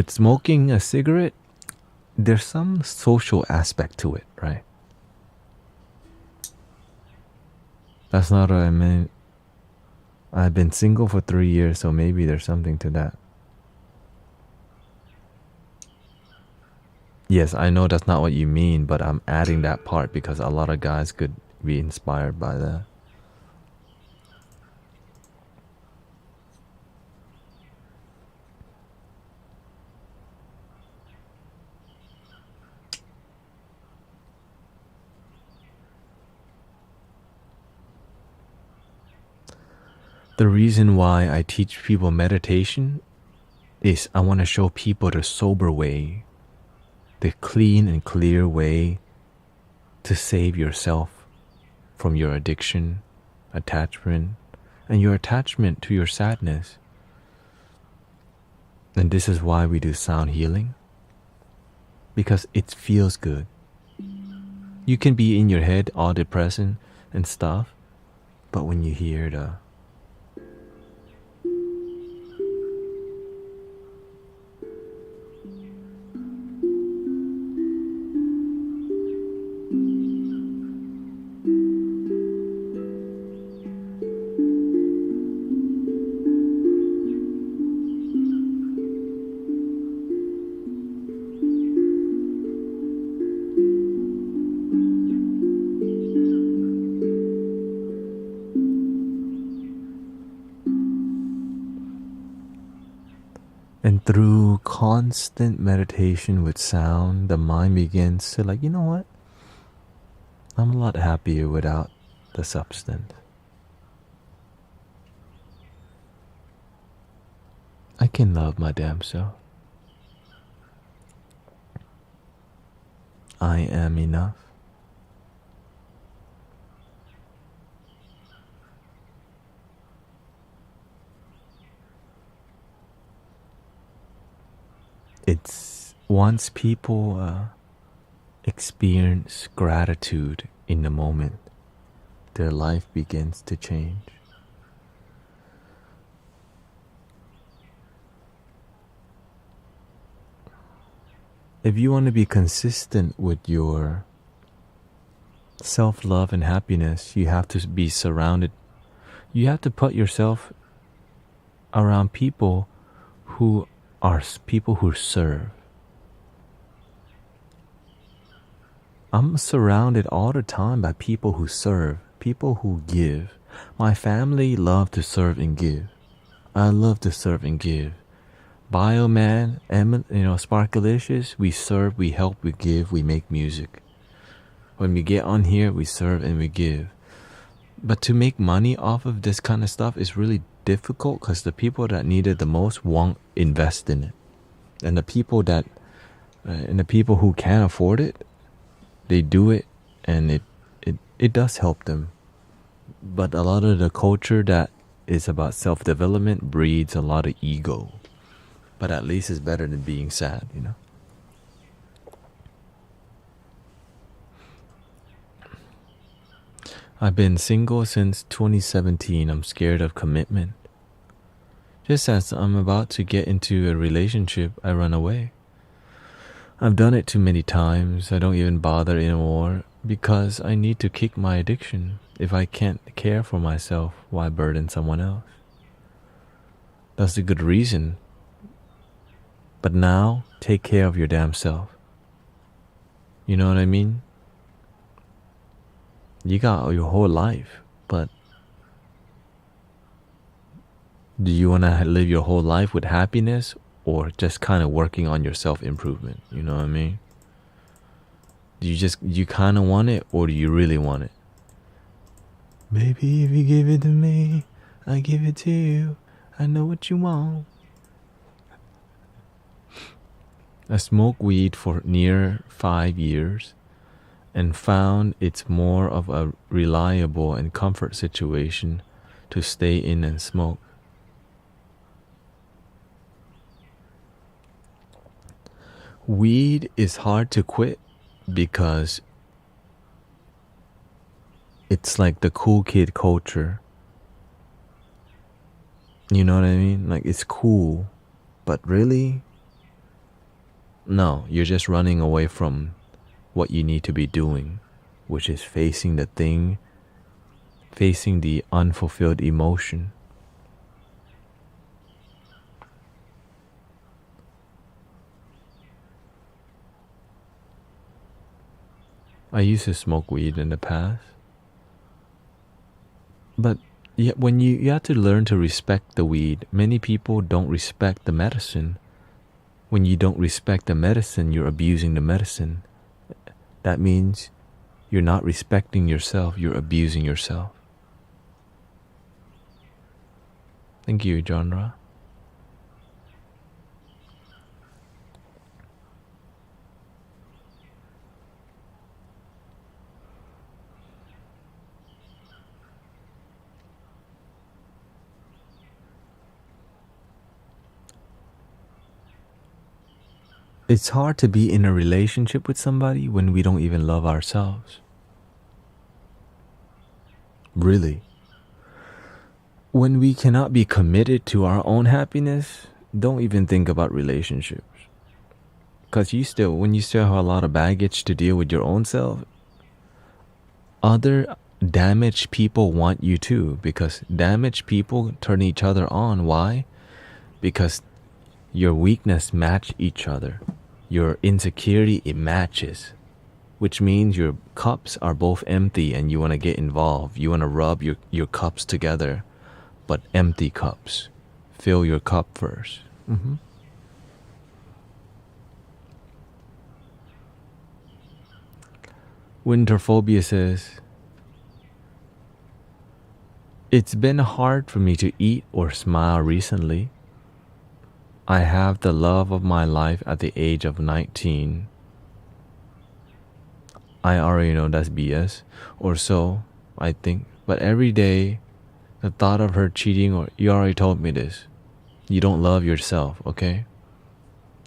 smoking a cigarette, there's some social aspect to it, right? That's not what I meant. I've been single for 3 years, so maybe there's something to that. Yes, I know that's not what you mean, but I'm adding that part because a lot of guys could be inspired by that. The reason why I teach people meditation is I want to show people the sober way, the clean and clear way to save yourself from your addiction, attachment, and your attachment to your sadness. And this is why we do sound healing, because it feels good. You can be in your head all depressed and stuff, but when you hear the and through constant meditation with sound, the mind begins to like, you know what? I'm a lot happier without the substance. I can love my damn self. I am enough. It's once people experience gratitude in the moment, their life begins to change. If you want to be consistent with your self-love and happiness, you have to be surrounded. You have to put yourself around people who are people who serve. I'm surrounded all the time by people who serve, people who give. My family love to serve and give. I love to serve and give. Bioman, Sparkalicious, we serve, we help, we give, we make music. When we get on here, we serve and we give. But to make money off of this kind of stuff is really difficult because the people that need it the most won't invest in it. And the people who can't afford it, they do it, and it does help them. But a lot of the culture that is about self-development breeds a lot of ego. But at least it's better than being sad, you know? I've been single since 2017. I'm scared of commitment. Just as I'm about to get into a relationship, I run away. I've done it too many times. I don't even bother anymore because I need to kick my addiction. If I can't care for myself, why burden someone else? That's a good reason. But now, take care of your damn self. You know what I mean? You got your whole life, but do you want to live your whole life with happiness or just kind of working on your self-improvement? You know what I mean? Do you kind of want it, or do you really want it? Baby, if you give it to me, I give it to you. I know what you want. I smoked weed for near 5 years and found it's more of a reliable and comfort situation to stay in and smoke. Weed is hard to quit because it's like the cool kid culture. You know what I mean? Like, it's cool, but really, no, you're just running away from what you need to be doing, which is facing the thing, facing the unfulfilled emotion. I used to smoke weed in the past, but when you have to learn to respect the weed. Many people don't respect the medicine. When you don't respect the medicine, you're abusing the medicine. That means you're not respecting yourself, you're abusing yourself. Thank you, genre. It's hard to be in a relationship with somebody when we don't even love ourselves. Really. When we cannot be committed to our own happiness, don't even think about relationships. Because when you still have a lot of baggage to deal with your own self, other damaged people want you too. Because damaged people turn each other on. Why? Because your weakness match each other. Your insecurity, it matches. Which means your cups are both empty and you want to get involved. You want to rub your cups together. But empty cups. Fill your cup first. Winterphobia says, it's been hard for me to eat or smile recently. I have the love of my life at the age of 19. I already know that's BS. Or so, I think. But every day, the thought of her cheating, or you already told me this. You don't love yourself, okay?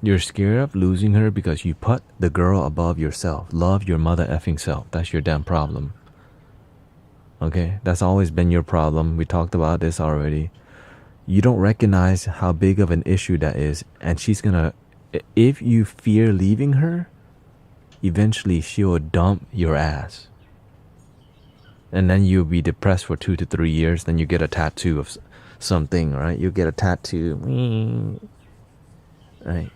You're scared of losing her because you put the girl above yourself. Love your mother effing self. That's your damn problem. Okay? That's always been your problem. We talked about this already. You don't recognize how big of an issue that is. And she's gonna... If you fear leaving her, eventually she will dump your ass. And then you'll be depressed for 2 to 3 years. Then you get a tattoo of something, right? You get a tattoo. Right?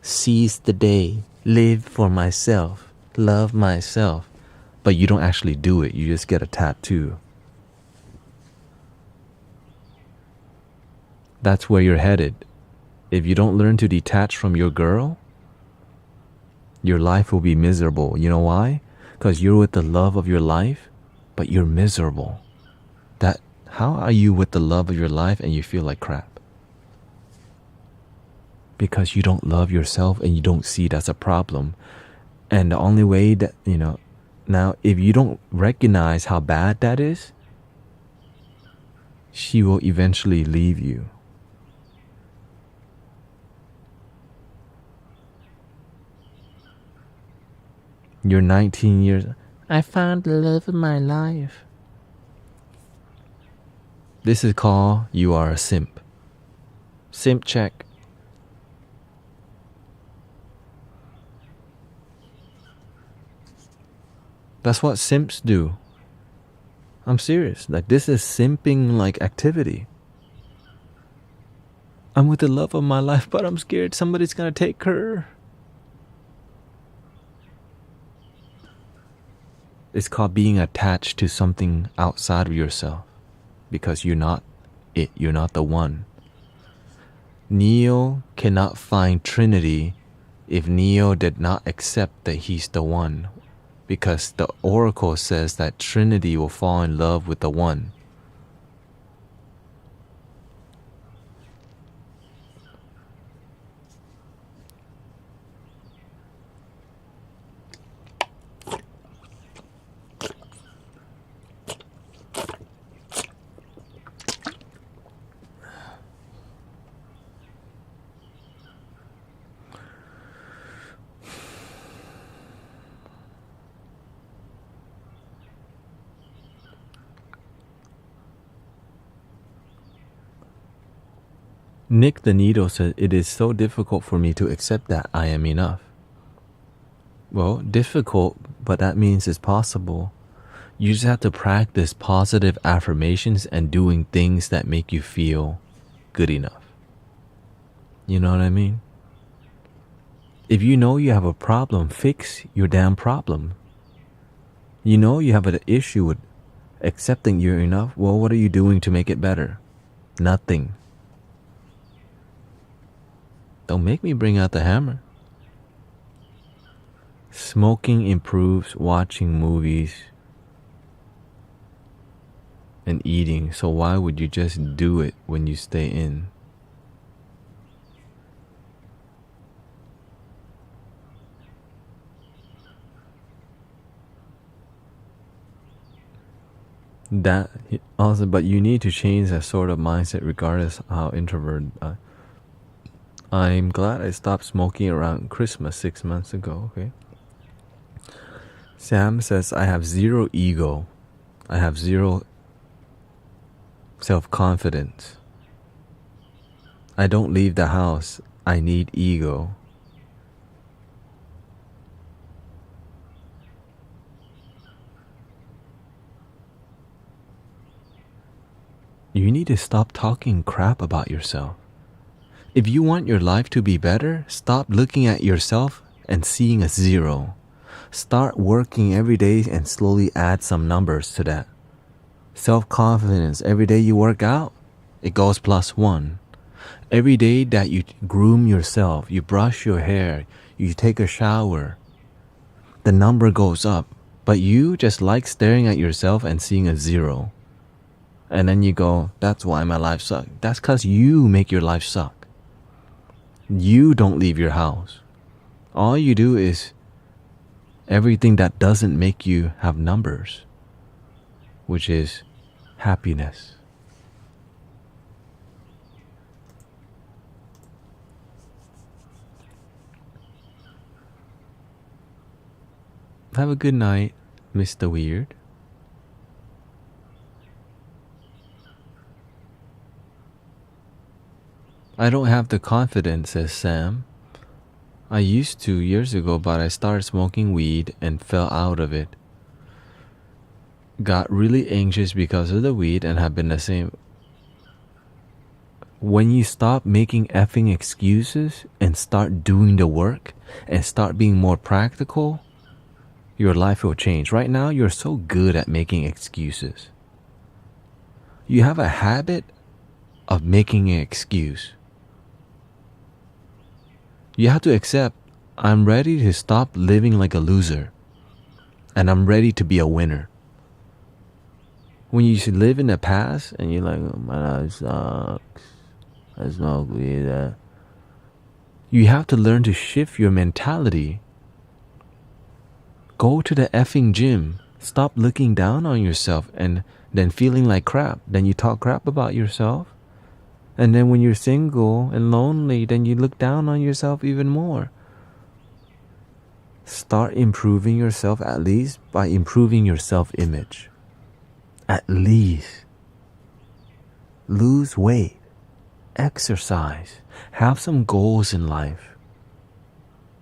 Seize the day. Live for myself. Love myself. But you don't actually do it. You just get a tattoo. That's where you're headed. If you don't learn to detach from your girl, your life will be miserable. You know why? Because you're with the love of your life, but you're miserable. How are you with the love of your life and you feel like crap? Because you don't love yourself and you don't see that's a problem. And the only way that, now if you don't recognize how bad that is, she will eventually leave you. You're 19 years. I found the love of my life. This is called you are a simp. Simp check. That's what simps do. I'm serious. Like, this is simping like activity. I'm with the love of my life, but I'm scared somebody's gonna take her. It's called being attached to something outside of yourself. Because you're not it. You're not the one. Neo cannot find Trinity if Neo did not accept that he's the one. Because the oracle says that Trinity will fall in love with the one. Nick the Needle said, it is so difficult for me to accept that I am enough. Well, difficult, but that means it's possible. You just have to practice positive affirmations and doing things that make you feel good enough. You know what I mean? If you know you have a problem, fix your damn problem. You know you have an issue with accepting you're enough. Well, what are you doing to make it better? Nothing. Don't make me bring out the hammer. Smoking improves watching movies and eating. So why would you just do it when you stay in? That also, but you need to change that sort of mindset regardless how introverted I'm glad I stopped smoking around Christmas 6 months ago, okay? Sam says, I have zero ego. I have zero self-confidence. I don't leave the house. I need ego. You need to stop talking crap about yourself. If you want your life to be better, stop looking at yourself and seeing a zero. Start working every day and slowly add some numbers to that. Self-confidence, every day you work out, it goes +1. Every day that you groom yourself, you brush your hair, you take a shower, the number goes up. But you just like staring at yourself and seeing a zero. And then you go, that's why my life sucks. That's because you make your life suck. You don't leave your house. All you do is everything that doesn't make you have numbers, which is happiness. Have a good night, Mr. Weird. I don't have the confidence, says Sam. I used to years ago, but I started smoking weed and fell out of it. Got really anxious because of the weed and have been the same. When you stop making effing excuses and start doing the work and start being more practical, your life will change. Right now, you're so good at making excuses. You have a habit of making an excuse. You have to accept, I'm ready to stop living like a loser. And I'm ready to be a winner. When you live in the past and you're like, oh, my life sucks. I smoke weed. You have to learn to shift your mentality. Go to the effing gym. Stop looking down on yourself and then feeling like crap. Then you talk crap about yourself. And then when you're single and lonely, then you look down on yourself even more. Start improving yourself, at least by improving your self-image. At least. Lose weight. Exercise. Have some goals in life.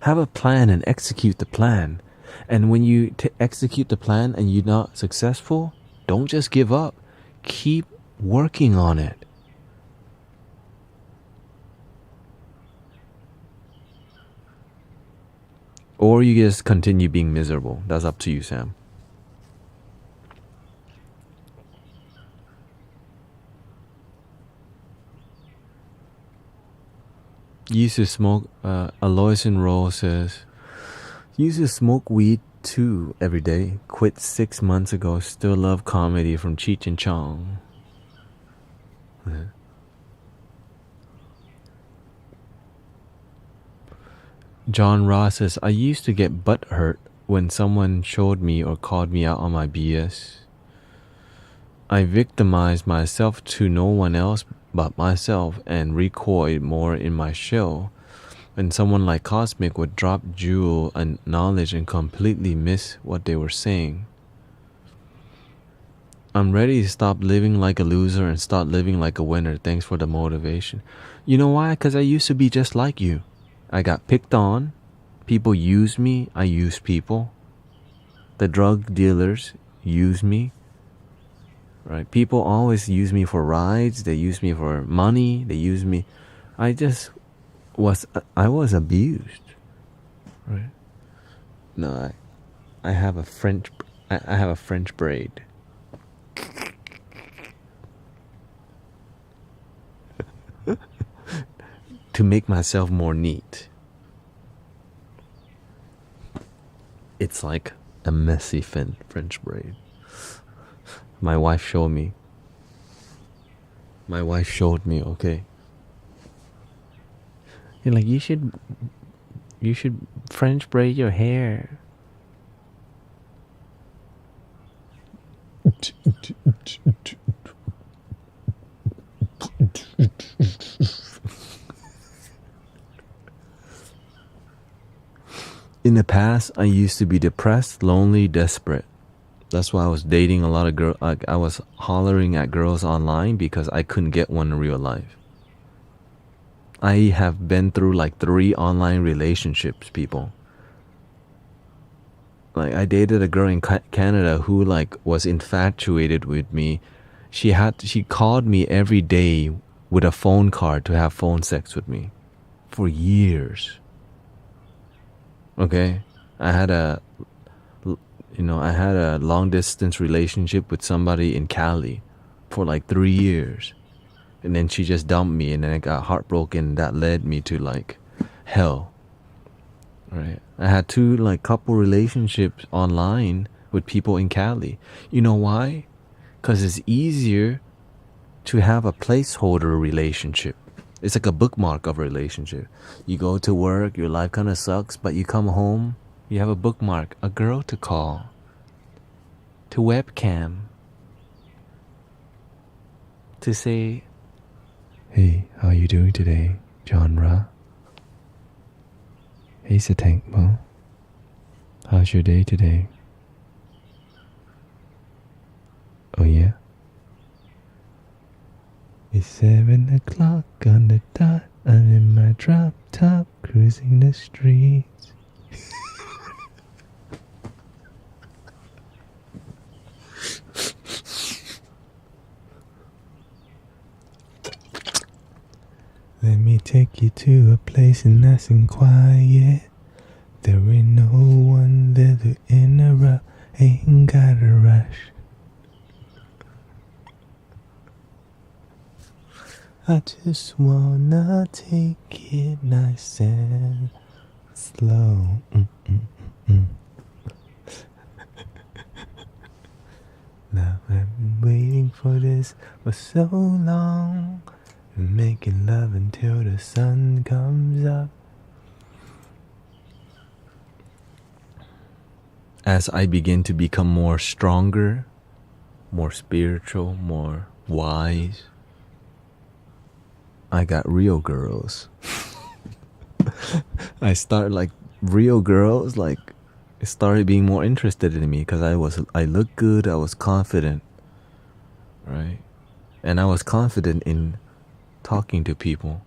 Have a plan and execute the plan. And when you execute the plan and you're not successful, don't just give up. Keep working on it. Or you just continue being miserable. That's up to you, Sam. Used to smoke, Alois and Roll says, used to smoke weed too every day. Quit 6 months ago. Still love comedy from Cheech and Chong. John Ross says, I used to get butt hurt when someone showed me or called me out on my BS. I victimized myself to no one else but myself and recoiled more in my shell. And someone like Cosmic would drop jewel and knowledge and completely miss what they were saying. I'm ready to stop living like a loser and start living like a winner. Thanks for the motivation. You know why? Because I used to be just like you. I got picked on. People use me. I use people. The drug dealers use me. Right? People always use me for rides. They use me for money. They use me. I was abused. Right? No, I have a French braid. To make myself more neat. It's like a messy French braid. My wife showed me. Okay. You're like, you should French braid your hair. In the past, I used to be depressed, lonely, desperate. That's why I was dating a lot of girls. Like, I was hollering at girls online because I couldn't get one in real life. I have been through like 3 online relationships, people. Like, I dated a girl in Canada who like was infatuated with me. She called me every day with a phone card to have phone sex with me for years. Okay, I had a long distance relationship with somebody in Cali for like 3 years. And then she just dumped me, and then I got heartbroken. That led me to like hell. Right? I had 2 like couple relationships online with people in Cali. You know why? Because it's easier to have a placeholder relationship. It's like a bookmark of a relationship. You go to work, your life kind of sucks, but you come home, you have a bookmark, a girl to call, to webcam, to say, "Hey, how you doing today, genre? Hey, Satangmo. How's your day today? Oh yeah? It's 7 o'clock on the dot. I'm in my drop top, cruising the streets." Let me take you to a place nice and quiet. There ain't no one there to interrupt. Ain't gotta rush. I just wanna take it nice and slow. Now I've been waiting for this for so long, making love until the sun comes up. As I begin to become more stronger, more spiritual, more wise, I got real girls. I started like real girls, like started being more interested in me because I looked good, I was confident, right? And I was confident in talking to people.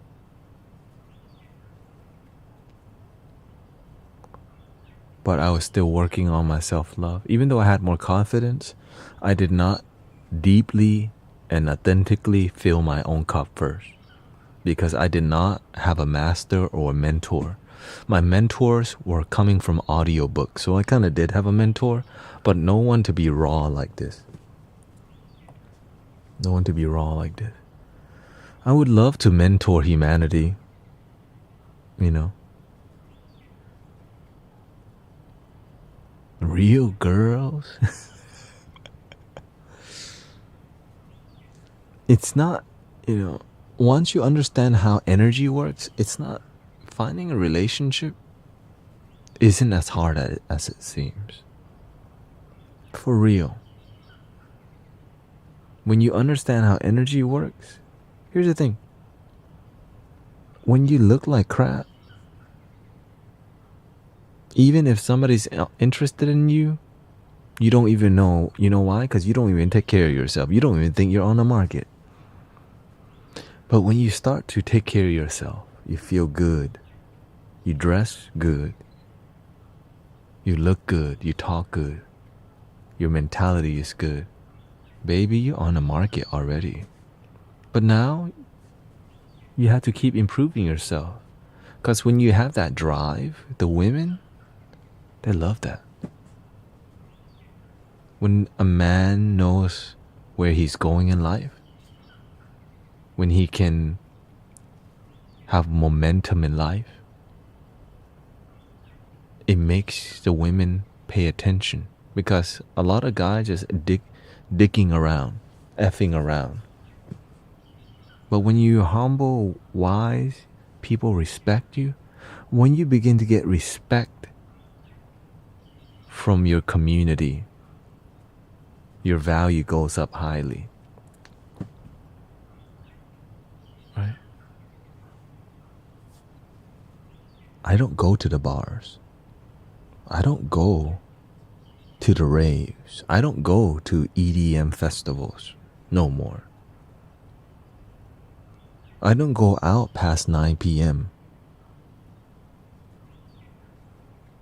But I was still working on my self-love. Even though I had more confidence, I did not deeply and authentically fill my own cup first, because I did not have a master or a mentor. My mentors were coming from audiobooks, so I kind of did have a mentor, but no one to be raw like this. No one to be raw like this. I would love to mentor humanity, you know. Real girls. It's not, once you understand how energy works, it's not, finding a relationship isn't as hard as it seems. For real. When you understand how energy works, here's the thing. When you look like crap, even if somebody's interested in you, you don't even know. You know why? Because you don't even take care of yourself. You don't even think you're on the market. But when you start to take care of yourself, you feel good. You dress good. You look good. You talk good. Your mentality is good. Baby, you're on the market already. But now, you have to keep improving yourself. Because when you have that drive, the women, they love that. When a man knows where he's going in life, when he can have momentum in life, it makes the women pay attention. Because a lot of guys just dicking around, effing around. But when you're humble, wise, people respect you. When you begin to get respect from your community, your value goes up highly. Right? I don't go to the bars. I don't go to the raves. I don't go to EDM festivals no more. I don't go out past 9 p.m.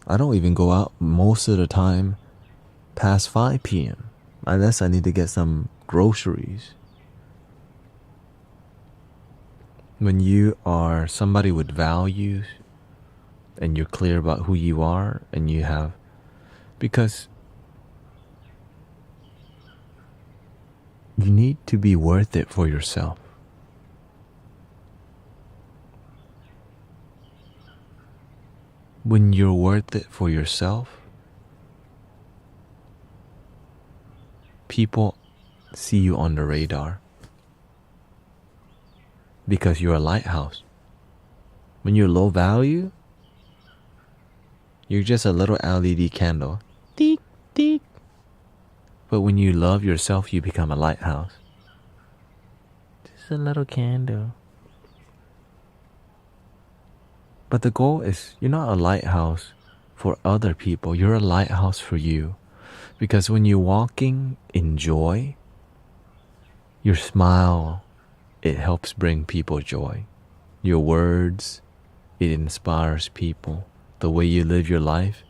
I don't even go out most of the time past 5 p.m. unless I need to get some groceries. When you are somebody with values and you're clear about who you are and you have, because you need to be worth it for yourself. When you're worth it for yourself, people see you on the radar because you're a lighthouse. When you're low value, you're just a little LED candle. Tick, tick. But when you love yourself, you become a lighthouse. Just a little candle. But the goal is you're not a lighthouse for other people. You're a lighthouse for you. Because when you're walking in joy, your smile, it helps bring people joy. Your words, it inspires people. The way you live your life,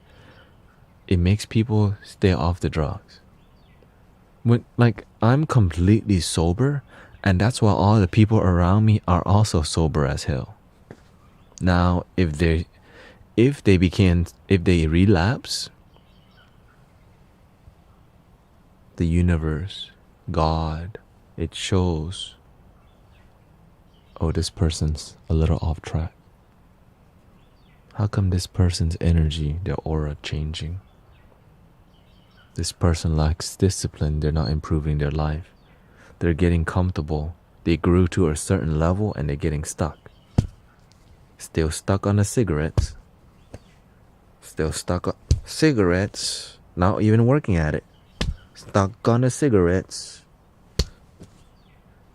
it makes people stay off the drugs. I'm completely sober, and that's why all the people around me are also sober as hell. Now, if they relapse, the universe, God, it shows, oh, this person's a little off track. How come this person's energy, their aura changing? This person lacks discipline, they're not improving their life. They're getting comfortable. They grew to a certain level and they're getting stuck. Still stuck on the cigarettes. Still stuck on cigarettes. Not even working at it. Stuck on the cigarettes.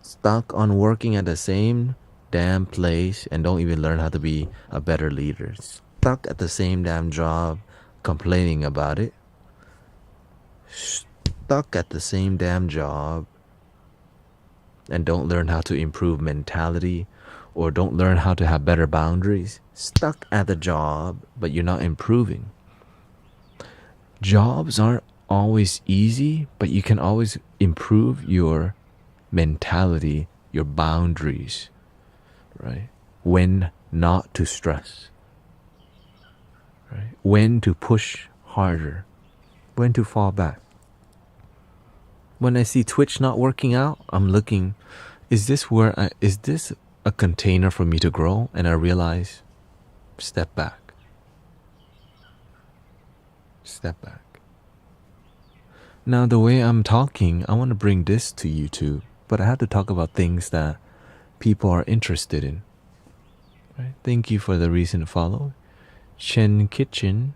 Stuck on working at the same damn place and don't even learn how to be a better leader. Stuck at the same damn job, complaining about it. Stuck at the same damn job and don't learn how to improve mentality or don't learn how to have better boundaries. Stuck at the job, but you're not improving. Jobs aren't always easy, but you can always improve your mentality, your boundaries, right? When not to stress, right? When to push harder, when to fall back. When I see Twitch not working out, I'm looking, is this a container for me to grow? And I realize, step back. Step back. Now the way I'm talking, I want to bring this to YouTube, but I have to talk about things that people are interested in. Right? Thank you for the recent follow. Chen Kitchen.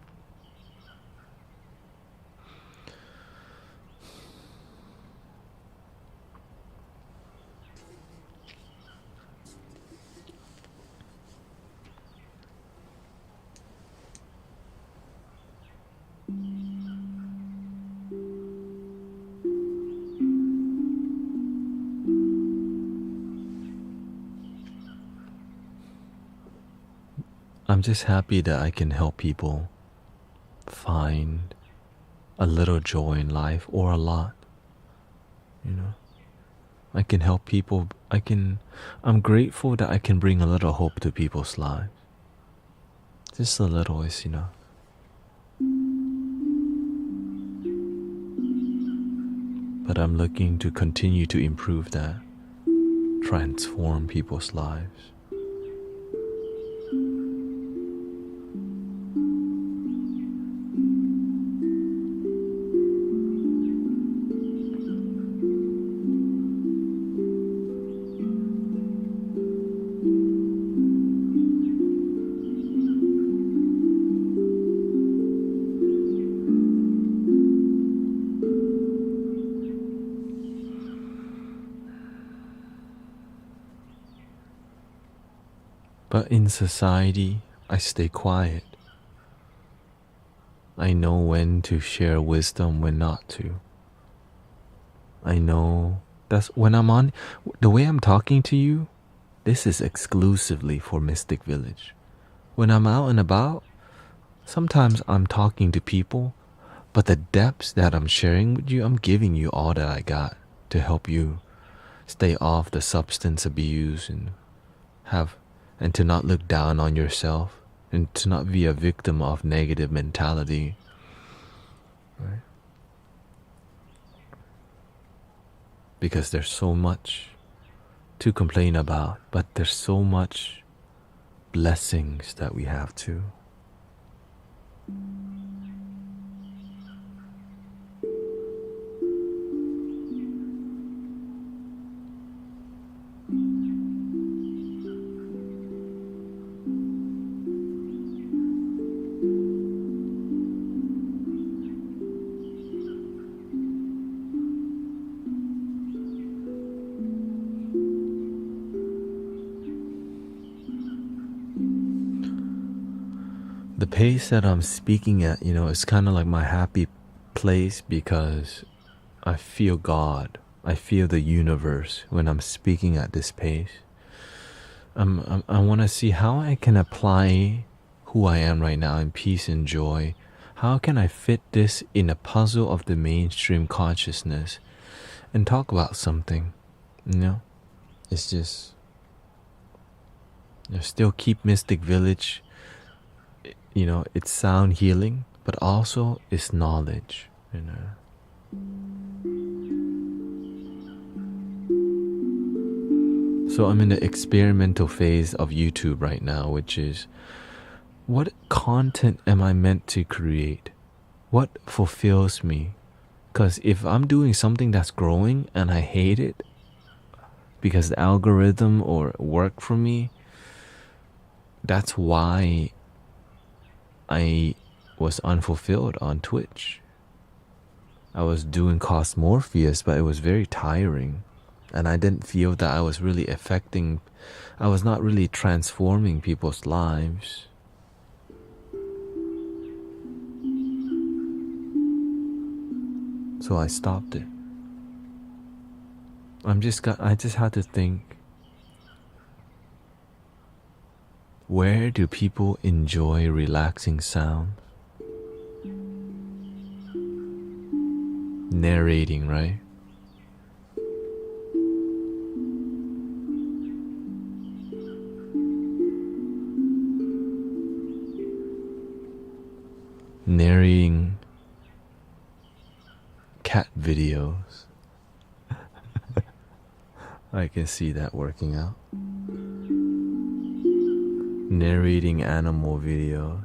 I'm just happy that I can help people find a little joy in life or a lot. You know, I can help people. I'm grateful that I can bring a little hope to people's lives. Just a little is enough. But I'm looking to continue to improve that, transform people's lives. But in society, I stay quiet. I know when to share wisdom, when not to. I know that's when I'm on the way I'm talking to you. This is exclusively for Mystic Village. When I'm out and about, sometimes I'm talking to people, but the depths that I'm sharing with you, I'm giving you all that I got to help you stay off the substance abuse have and to not look down on yourself and to not be a victim of negative mentality. Right? Because there's so much to complain about, but there's so much blessings that we have too. The pace that I'm speaking at, is kind of like my happy place because I feel God. I feel the universe when I'm speaking at this pace. I want to see how I can apply who I am right now in peace and joy. How can I fit this in a puzzle of the mainstream consciousness and talk about something? It's just still keep Mystic Village. It's sound healing, but also it's knowledge. So I'm in the experimental phase of YouTube right now, which is what content am I meant to create? What fulfills me? Because if I'm doing something that's growing and I hate it because the algorithm or work for me, that's why I was unfulfilled on Twitch. I was doing Cosmorpheus, but it was very tiring. And I didn't feel that I was really I was not really transforming people's lives. So I stopped it. I just had to think, where do people enjoy relaxing sounds? Narrating, right? Narrating cat videos. I can see that working out. Narrating animal videos.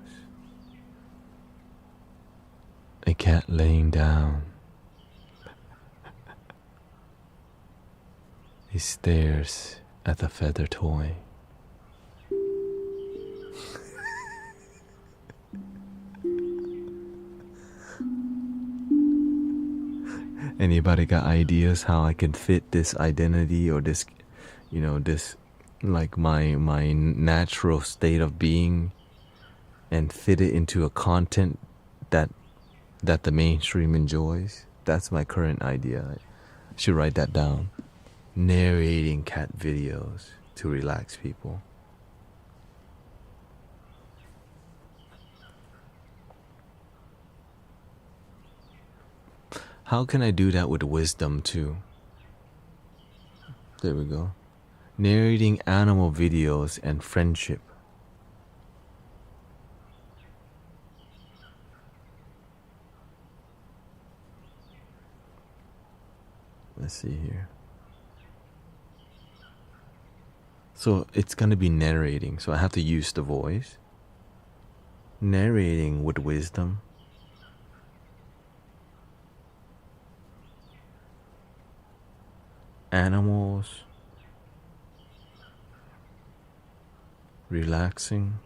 A cat laying down. He stares at the feather toy. Anybody got ideas how I can fit this identity or this, this like my natural state of being and fit it into a content that the mainstream enjoys? That's my current idea. I should write that down. Narrating cat videos to relax people. How can I do that with wisdom too? There we go. Narrating animal videos and friendship. Let's see here. So it's going to be narrating. So I have to use the voice. Narrating with wisdom. Animals. Relaxing.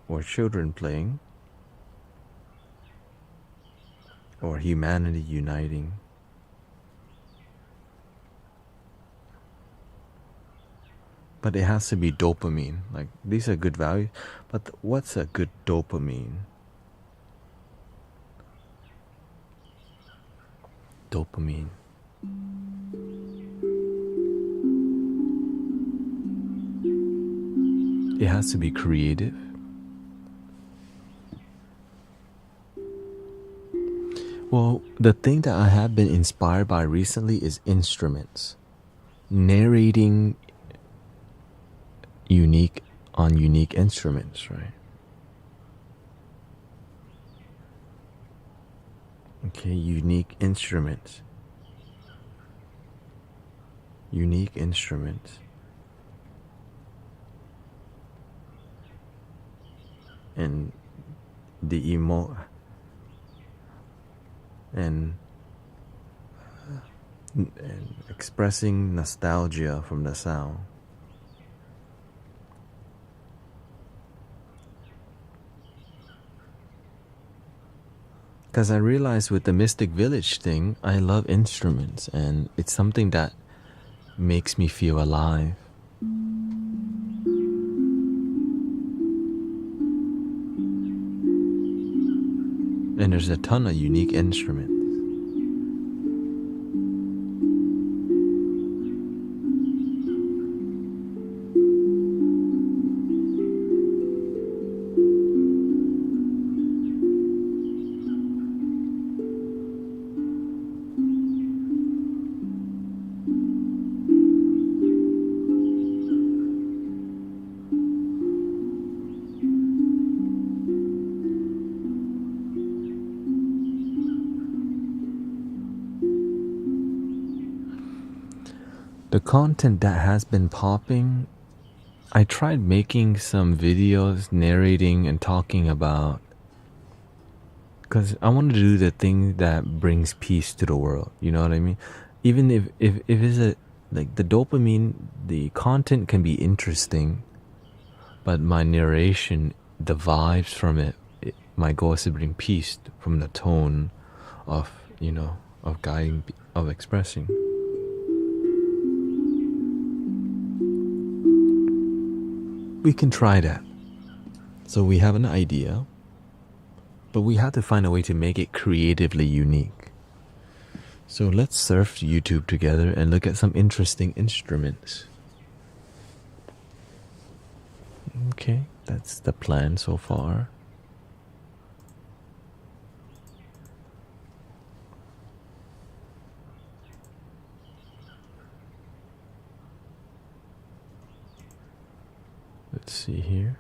Or children playing. Or humanity uniting. But it has to be dopamine. Like, these are good values. But what's a good dopamine? dopamine. It has to be creative. Well, the thing that I have been inspired by recently is instruments. Narrating unique instruments, right? Okay, unique instruments. Unique instruments. And the and expressing nostalgia from the sound. Because I realized with the Mystic Village thing, I love instruments, and it's something that makes me feel alive. And there's a ton of unique instruments. The content that has been popping, I tried making some videos narrating and talking about, because I want to do the thing that brings peace to the world, you know what I mean? Even if it's a, like the dopamine, the content can be interesting, but my narration, the vibes from it, my goal is to bring peace from the tone of, of guiding, of expressing. We can try that. So we have an idea, but we have to find a way to make it creatively unique. So let's surf YouTube together and look at some interesting instruments. Okay, that's the plan so far. Let's see here.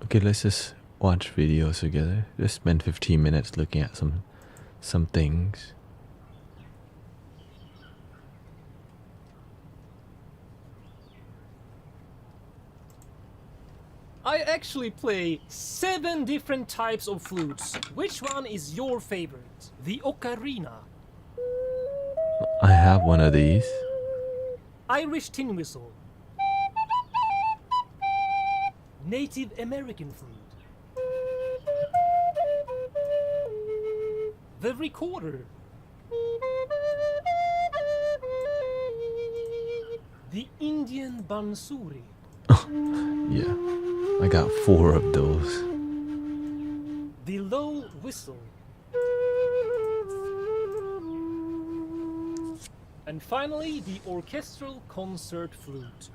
Okay, let's just watch videos together. Just spend 15 minutes looking at some things. I actually play 7 different types of flutes. Which one is your favorite? The ocarina, I have one of these. Irish tin whistle, Native American flute, the recorder, the Indian bansuri. Yeah, I got 4 of those. The low whistle. And finally, the orchestral concert flute.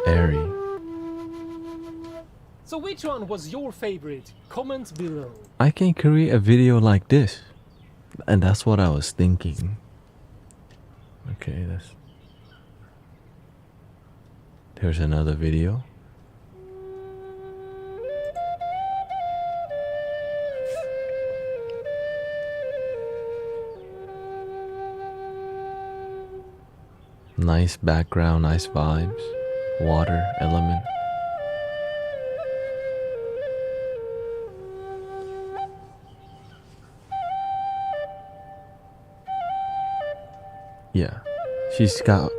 Airy. So which one was your favorite? Comment below. I can create a video like this. And that's what I was thinking. Okay, there's another video. Nice background, nice vibes. Water element. Yeah, she's got.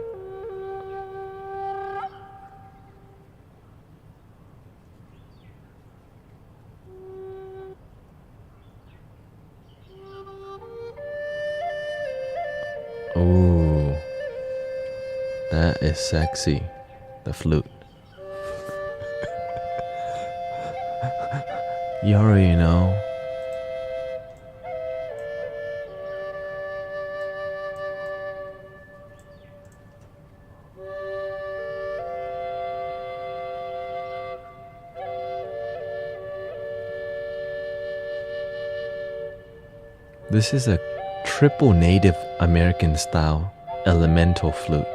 is sexy. The flute. You already know. This is a triple Native American style elemental flute.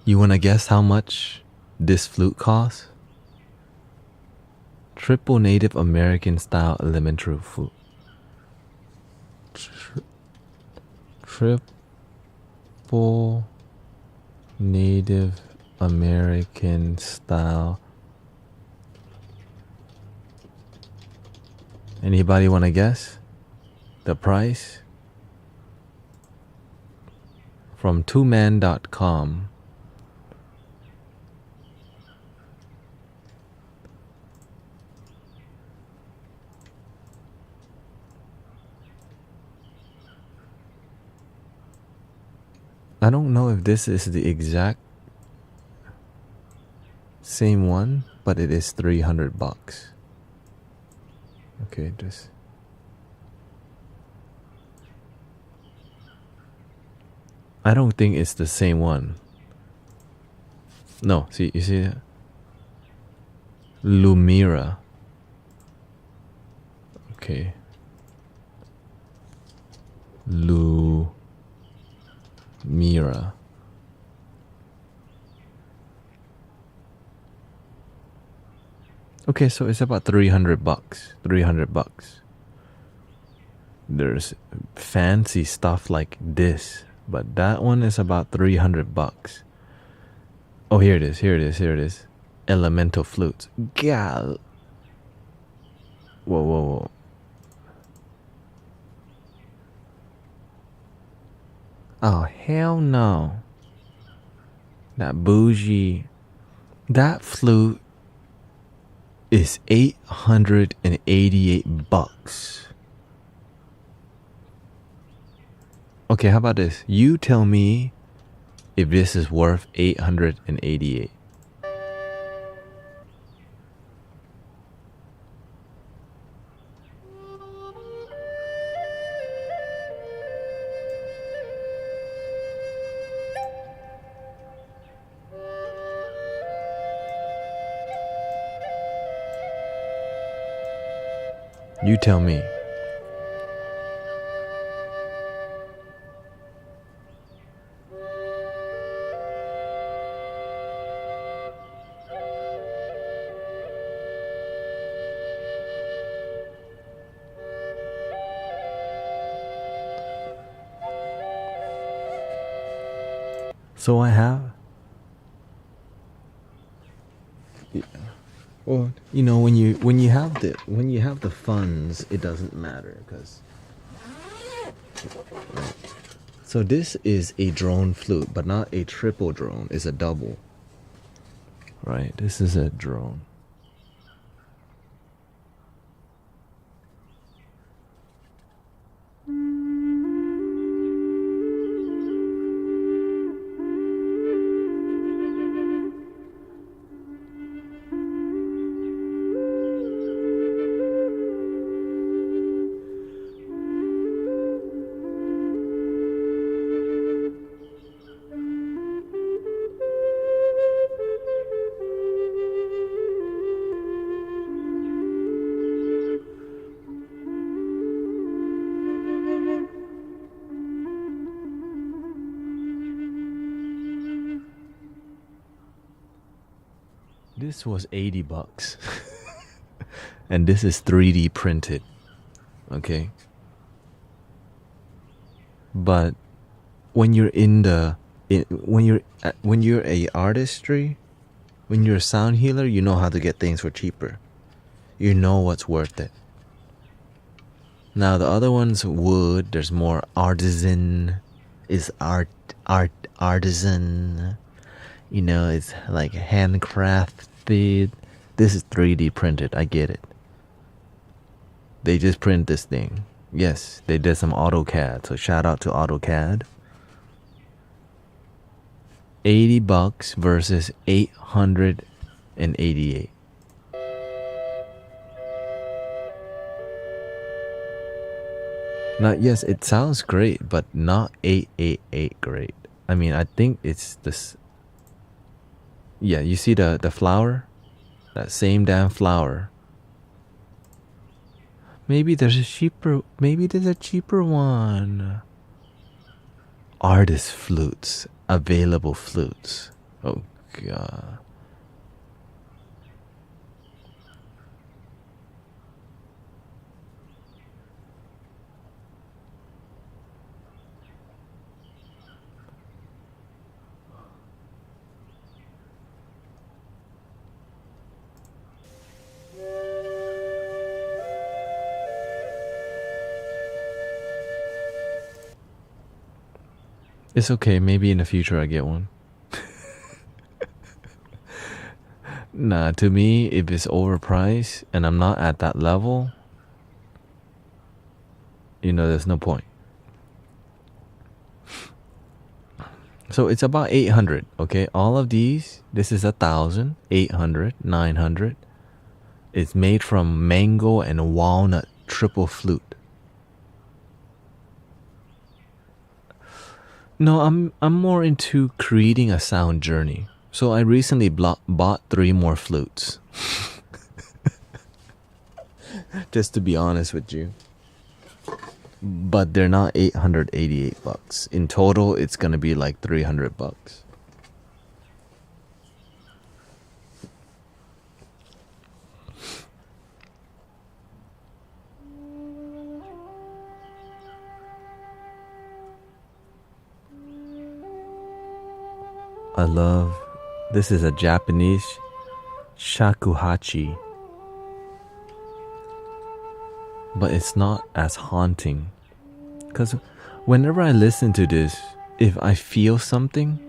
You wanna guess how much this flute costs? Triple Native American style elemental flute. Triple Native American style. Anybody wanna guess the price? From twoman.com. I don't know if this is the exact same one, but it is $300. Okay, just I don't think it's the same one. No, see, you see that? Lumira. Okay. Lumira. Okay, so it's about $300. $300. There's fancy stuff like this, but that one is about $300. Oh, here it is. Here it is. Here it is. Elemental flutes. Gal. Whoa, whoa, whoa. Oh, hell no. That bougie. That flute is $888. Okay, how about this? You tell me if this is worth $888. You tell me. So I have. Yeah. Well, you know, when you have the funds, it doesn't matter because. Right. So this is a drone flute, but not a triple drone. It's a double. Right. This is a drone. This was $80. And this is 3D printed. Okay. But when you're when you're a artistry, when you're a sound healer, you know how to get things for cheaper. You know what's worth it. Now the other one's wood. There's more artisan. Is artisan. You know, it's like handcraft. This is 3D printed. I get it. They just print this thing. Yes, they did some AutoCAD. So shout out to AutoCAD. $80 versus 888. Now, yes, it sounds great, but not 888 great. I mean, I think it's this. Yeah, you see the flower? That same damn flower. Maybe there's a cheaper one. Artist flutes. Available flutes. Oh god. It's okay, maybe in the future I get one. Nah, to me, if it's overpriced and I'm not at that level, there's no point. So it's about 800, okay? All of these, this is 1,000, 800, 900. It's made from mango and walnut triple flute. No, I'm more into creating a sound journey. So I recently bought 3 more flutes. Just to be honest with you. But they're not $888. In total, it's gonna be like $300. I love. This is a Japanese shakuhachi. But it's not as haunting. Because whenever I listen to this, if I feel something,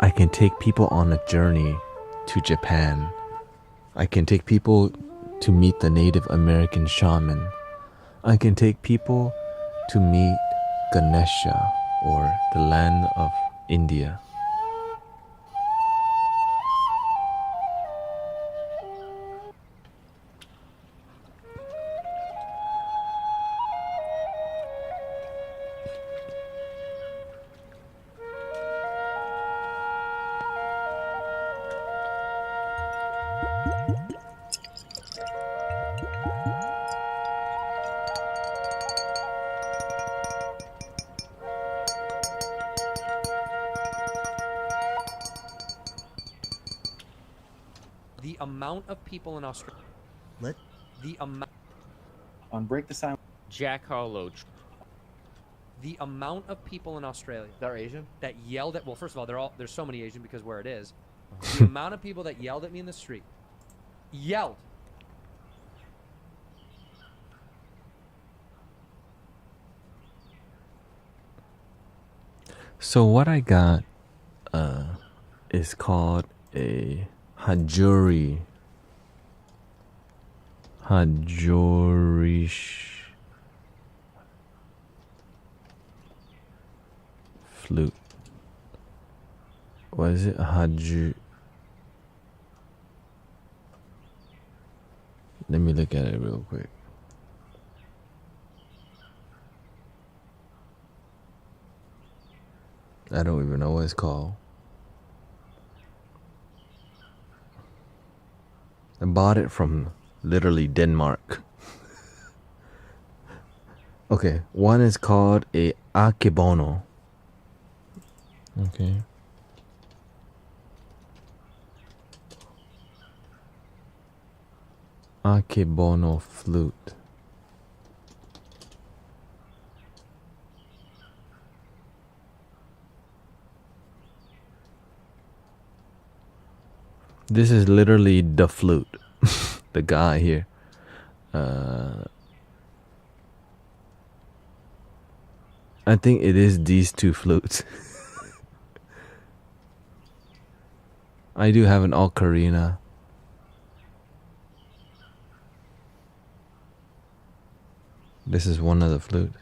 I can take people on a journey to Japan. I can take people to meet the Native American shaman. I can take people to meet Ganesha or the land of India. The amount of people in Australia. What? The amount. On Break the Silence. Jack Harlow. The amount of people in Australia That are Asian? that yelled at. Well, first of all, there's so many Asian because where it is. The amount of people that yelled at me in the street. Yelled. So what I got is called a Hajuri flute. What is it? Let me look at it real quick. I don't even know what it's called. I bought it from literally Denmark. Okay, one is called a akebono. Okay. Akebono flute. This is literally the flute. The guy here. I think it is these two flutes. I do have an ocarina. This is one of the flutes.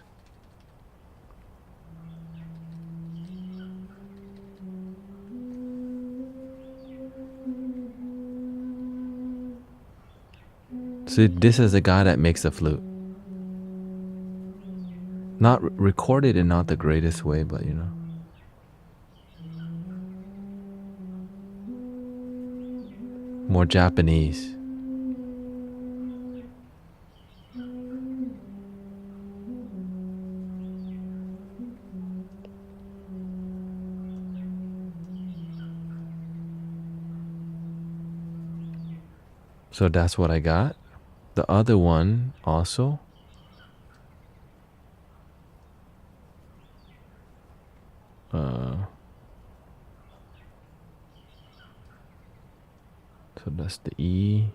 See, this is the guy that makes the flute. Not recorded in not the greatest way, but you know. More Japanese. So that's what I got. The other one also. So that's the E.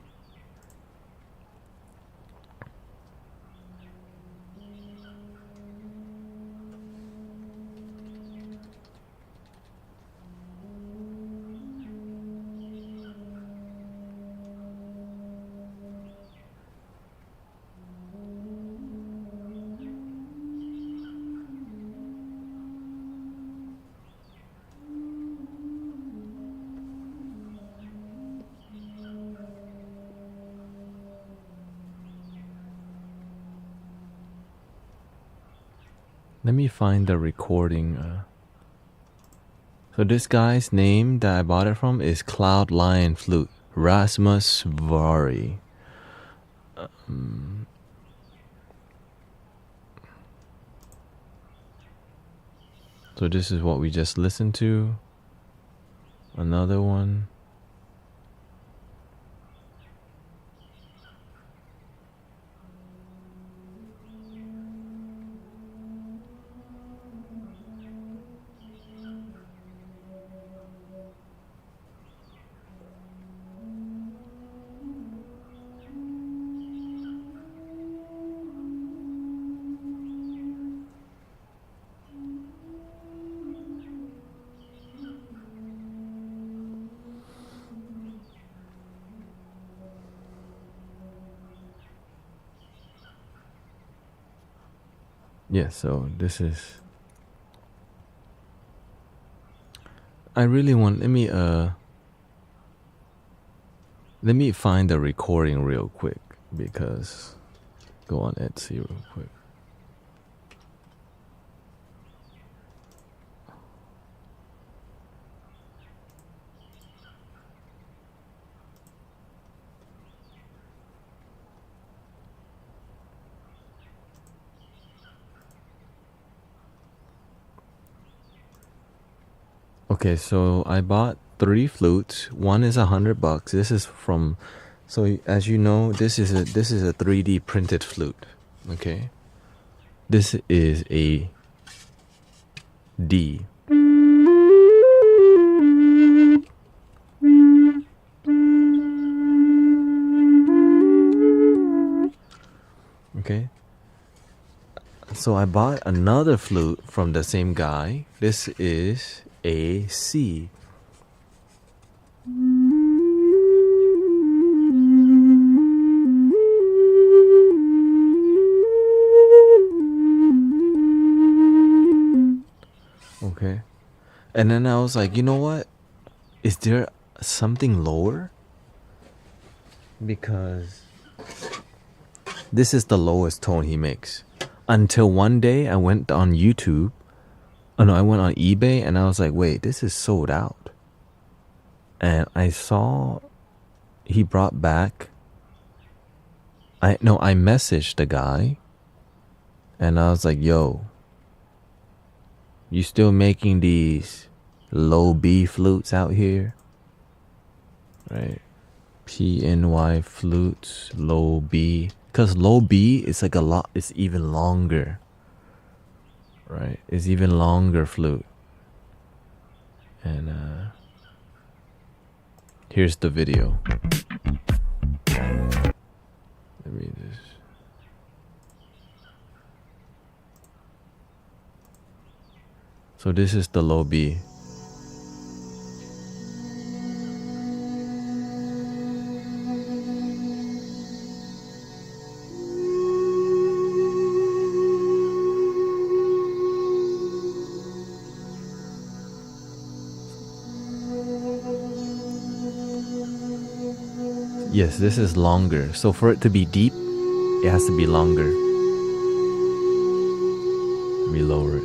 Let me find the recording. So this guy's name that I bought it from is Cloud Lion Flute, Rasmus Vari. So this is what we just listened to. Another one. Yeah, so this is. I really want. Let me find the recording real quick because go on Etsy real quick. Okay, so I bought 3 flutes. One is $100. This is from, so as you know, this is a 3D printed flute. Okay, this is a D. Okay, so I bought another flute from the same guy. This is a C. Okay, and then I was like, you know what? Is there something lower? Because this is the lowest tone he makes. Until one day I went on YouTube. Oh no, I went on eBay and I was like, wait, this is sold out. And I saw he brought back. I messaged the guy and I was like, yo, you still making these low B flutes out here? Right? PNY flutes, low B. Because low B is like a lot, it's even longer. Right? It's even longer flute. And here's the video. Let me just. So this is the low B. Yes, this is longer. So for it to be deep, it has to be longer. Let me lower it.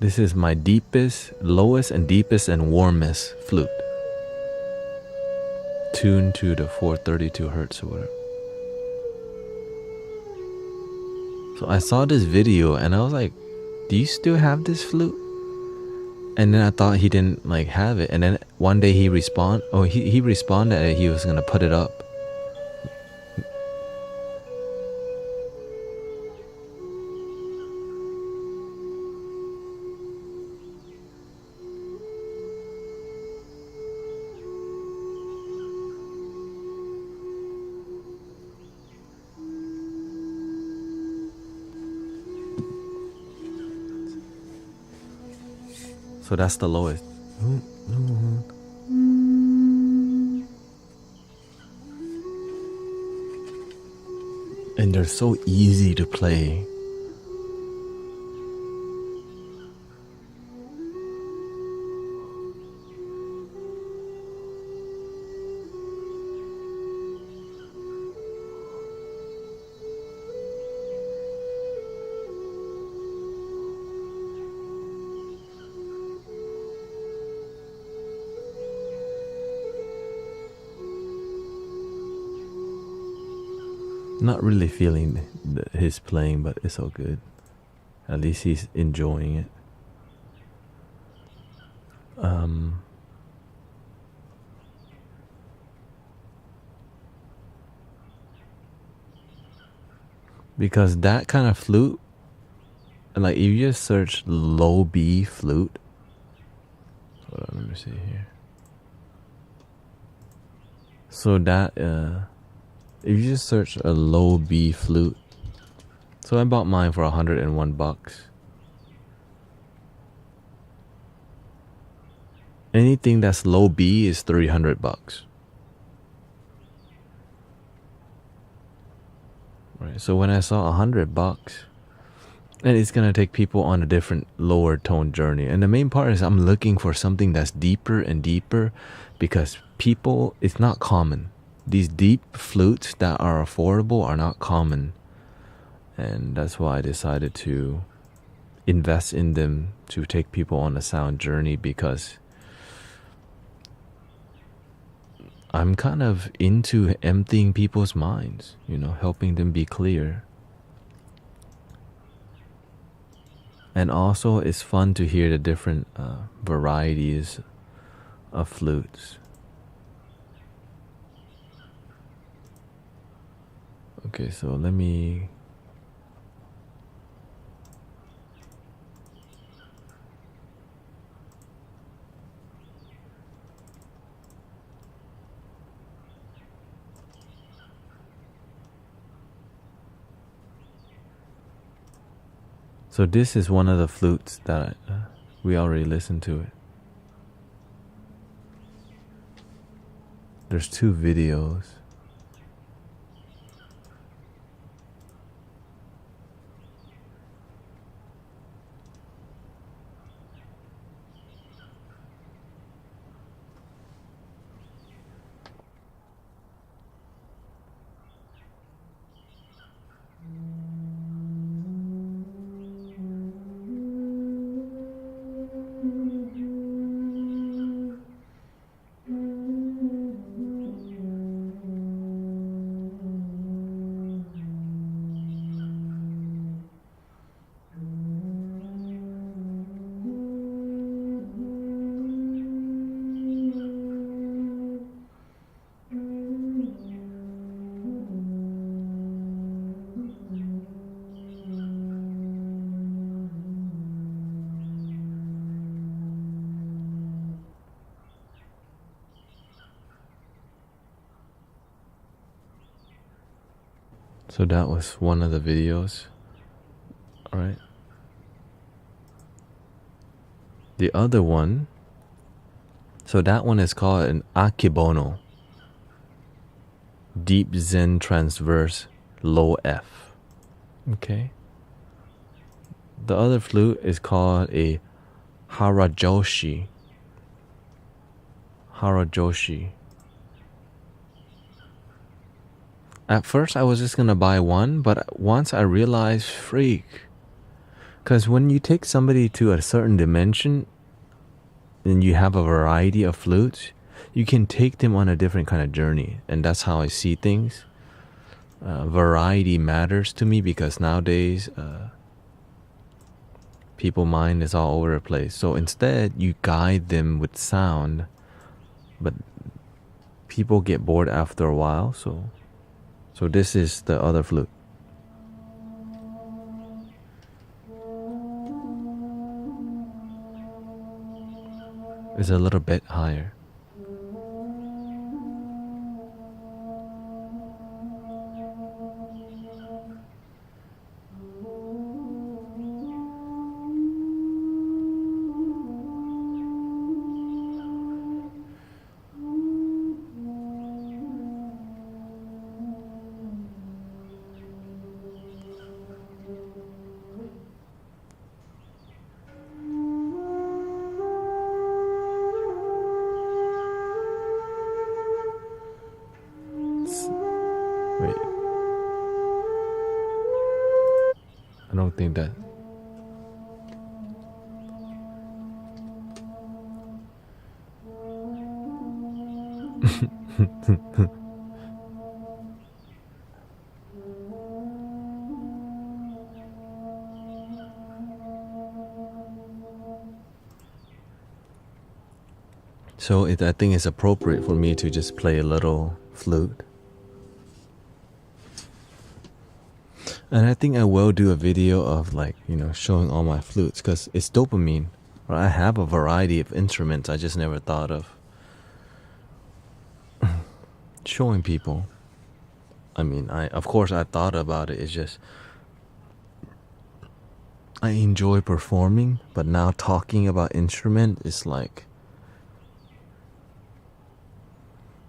This is my deepest, lowest and deepest and warmest flute. Tuned to the 432 hertz or whatever. So I saw this video and I was like, do you still have this flute? And then I thought he didn't like have it. And then one day he responded that he was gonna put it up. So that's the lowest. And they're so easy to play. Not really feeling his playing, but it's all good. At least he's enjoying it. Because that kind of flute, like if you just search low B flute. Hold on, let me see here. So that if you just search a low B flute, so I bought mine for $101. Anything that's low B is $300. Right. So when I saw $100, and it's gonna take people on a different lower tone journey, and the main part is I'm looking for something that's deeper and deeper, because people, it's not common. These deep flutes that are affordable are not common, and that's why I decided to invest in them to take people on a sound journey, because I'm kind of into emptying people's minds, you know, helping them be clear. And also it's fun to hear the different varieties of flutes. Okay, so let me... So this is one of the flutes that we already listened to it. There's 2 videos. So that was one of the videos. All right. The other one So that one is called an Akibono. Deep Zen Transverse Low F. Okay. The other flute is called a Harajoshi. Harajoshi. At first I was just gonna buy one, but once I realized, freak. Because when you take somebody to a certain dimension and you have a variety of flutes, you can take them on a different kind of journey. And that's how I see things. Variety matters to me because nowadays people's mind is all over the place. So instead, you guide them with sound, but people get bored after a while. So this is the other flute. It's a little bit higher. Wait. I don't think that. So I think it's appropriate for me to just play a little flute. And I think I will do a video of showing all my flutes because it's dopamine. Right? I have a variety of instruments I just never thought of showing people. I mean, of course I thought about it. It's just I enjoy performing, but now talking about instrument is like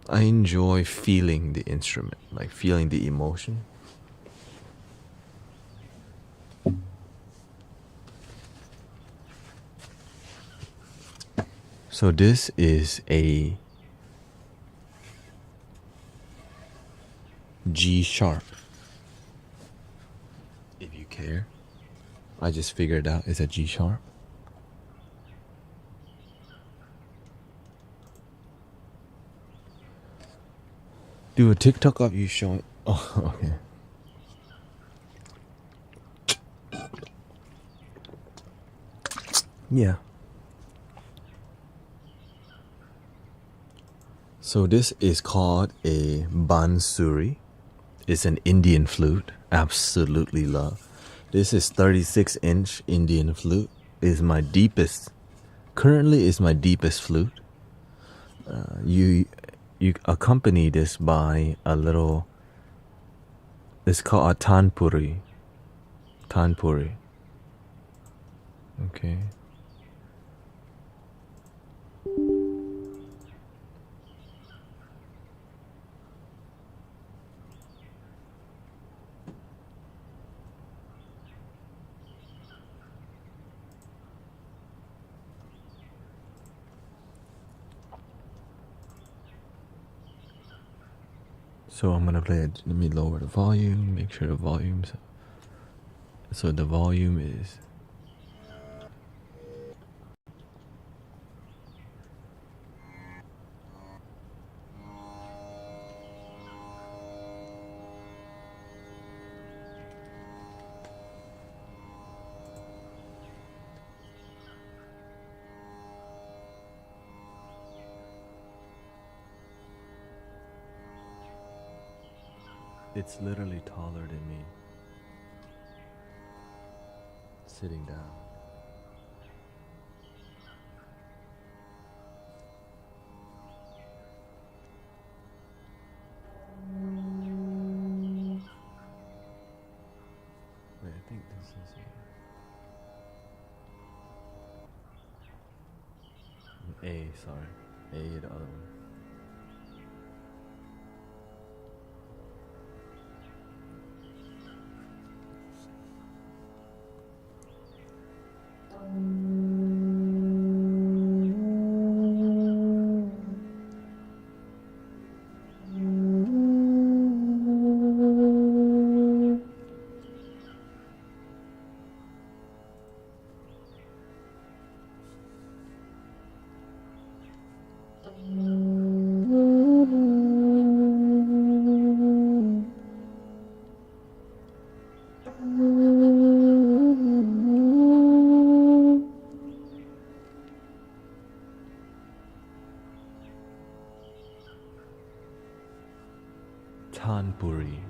I enjoy feeling the instrument, like feeling the emotion. So this is a G sharp. If you care. I just figured out it's a G sharp. Do a TikTok of you showing. Oh, okay. Yeah. So this is called a bansuri. It's an Indian flute. Absolutely love. This is 36-inch Indian flute. Is my deepest. Currently is my deepest flute. You accompany this by a little. It's called a tanpuri. Tanpuri. Okay. So I'm gonna play it. Let me lower the volume. Make sure the volume's. So the volume is. It's literally taller than me. Sitting down. Wait, I think this is A, sorry. A, the other one. Tanpuri.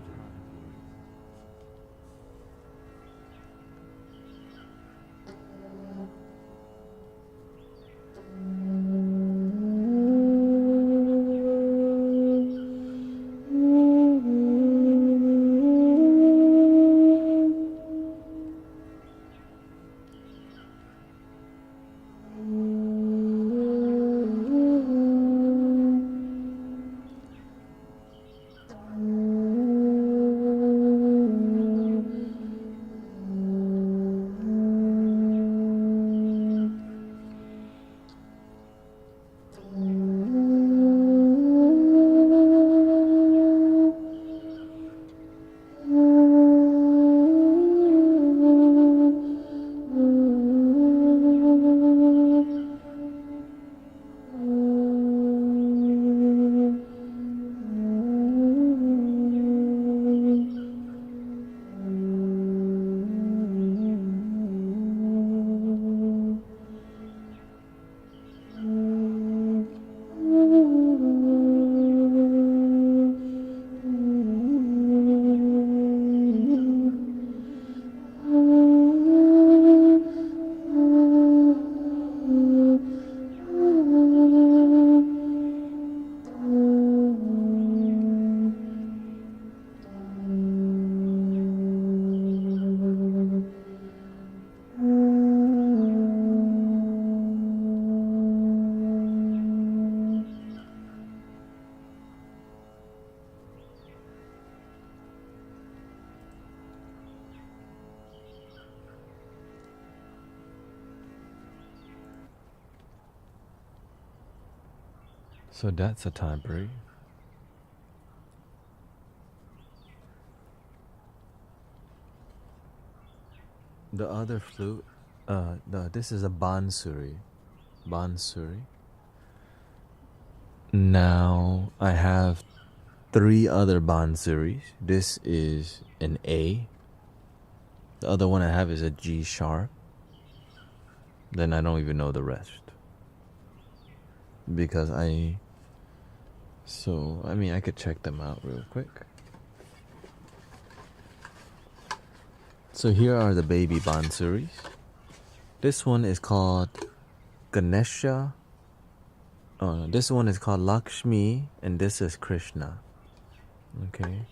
So that's a Tanpuri. The other flute, this is a Bansuri. Bansuri. Now I have 3 other Bansuris. This is an A. The other one I have is a G sharp. Then I don't even know the rest. Because I could check them out real quick. So here are the baby Bansuris. This one is called Ganesha. Oh, no, this one is called Lakshmi, and this is Krishna. Okay.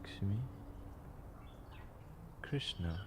Lakshmi, Krishna.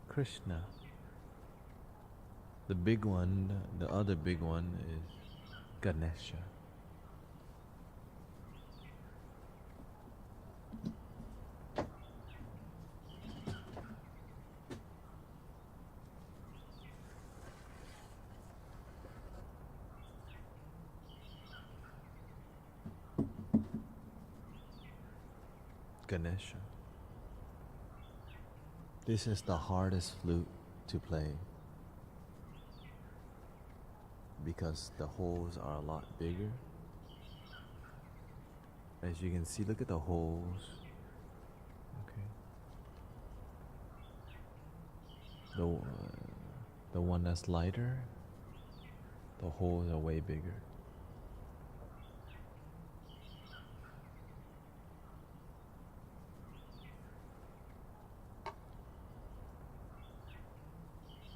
Krishna. The big one, the other big one is Ganesha. Ganesha. This is the hardest flute to play because the holes are a lot bigger. As you can see, look at the holes. Okay. The one that's lighter, the holes are way bigger.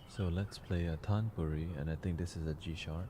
So let's play a tanpuri, and I think this is a G sharp.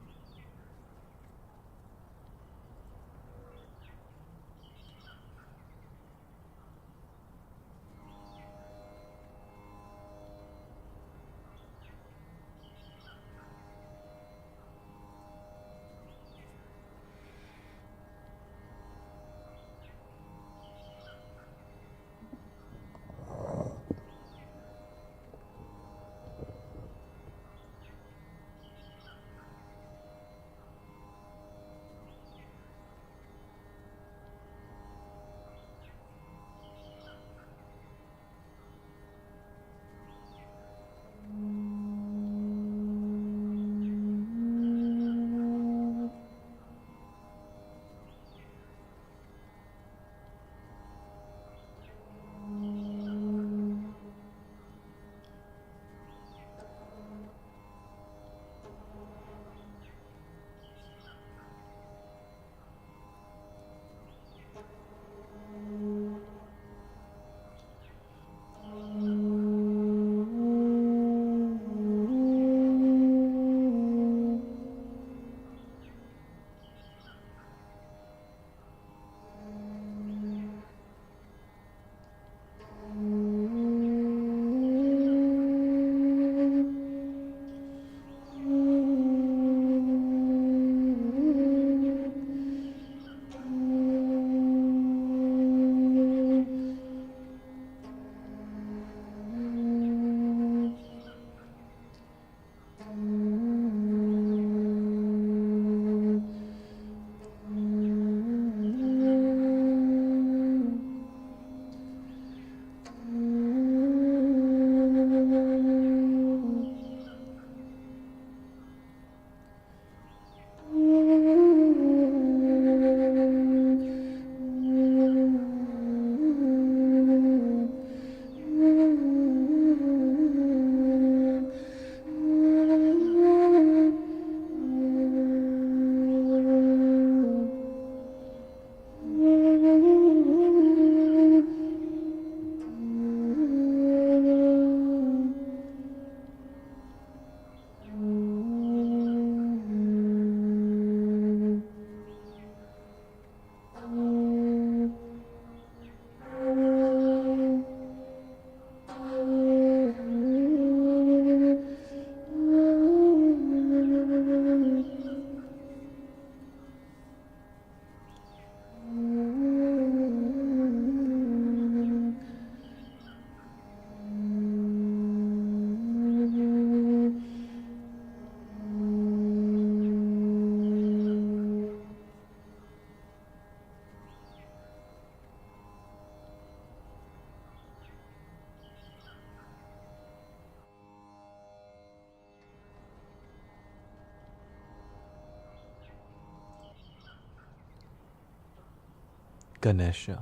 Ganesha.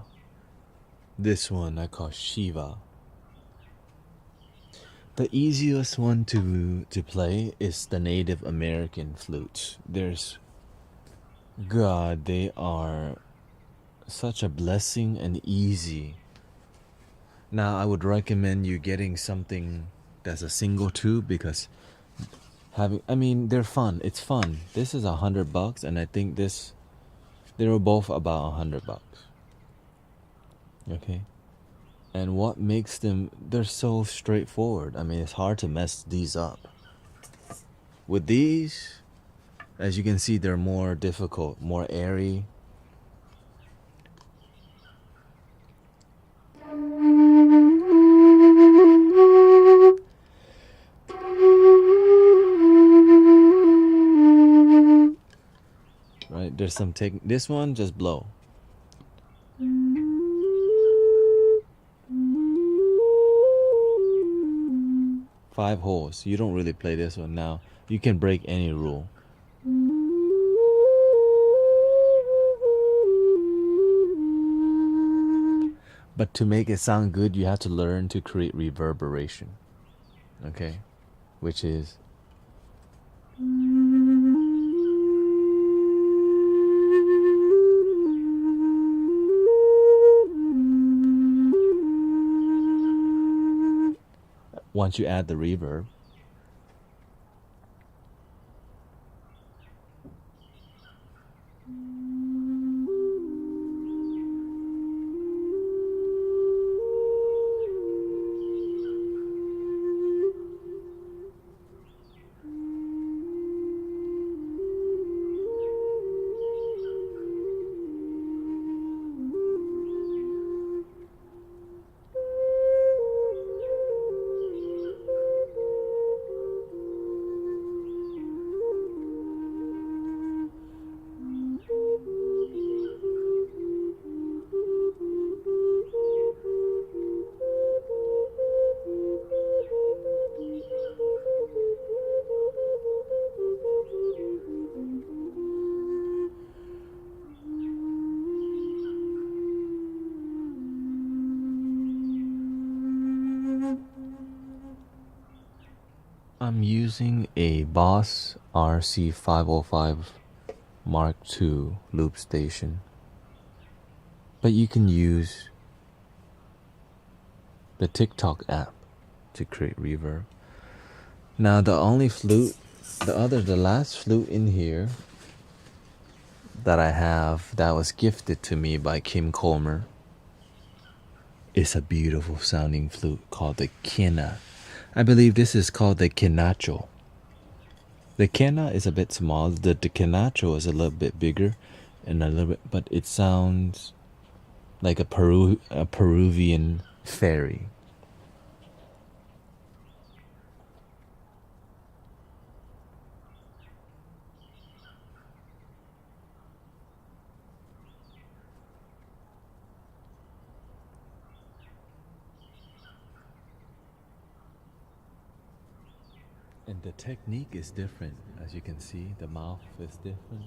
This one I call Shiva. The easiest one to play is the Native American flutes. God, they are such a blessing and easy. Now I would recommend you getting something that's a single tube because they're fun. It's fun. This is $100 and I think they were both about $100. Okay. And what makes them, they're so straightforward. It's hard to mess these up. With these, as you can see, they're more difficult, more airy. Right, there's some this one, just blow. Five holes. You don't really play this one now. You can break any rule. But to make it sound good, you have to learn to create reverberation. Okay? Which is once you add the reverb. I'm using a Boss RC505 Mark II loop station, but you can use the TikTok app to create reverb. Now the last flute in here that I have that was gifted to me by Kim Colmer is a beautiful sounding flute called the Kena. I believe this is called the Kenacho. The Kena is a bit small. The Kenacho is a little bit bigger and a little bit, but it sounds like a Peruvian fairy. And the technique is different. As you can see, the mouth is different.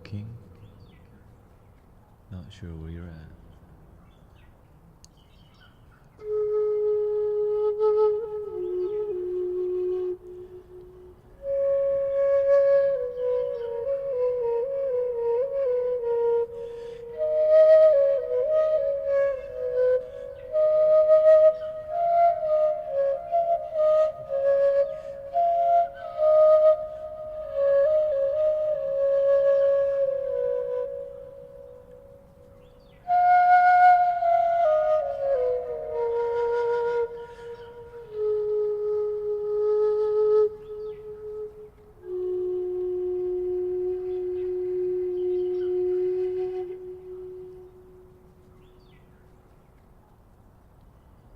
looking. Not sure where you're at.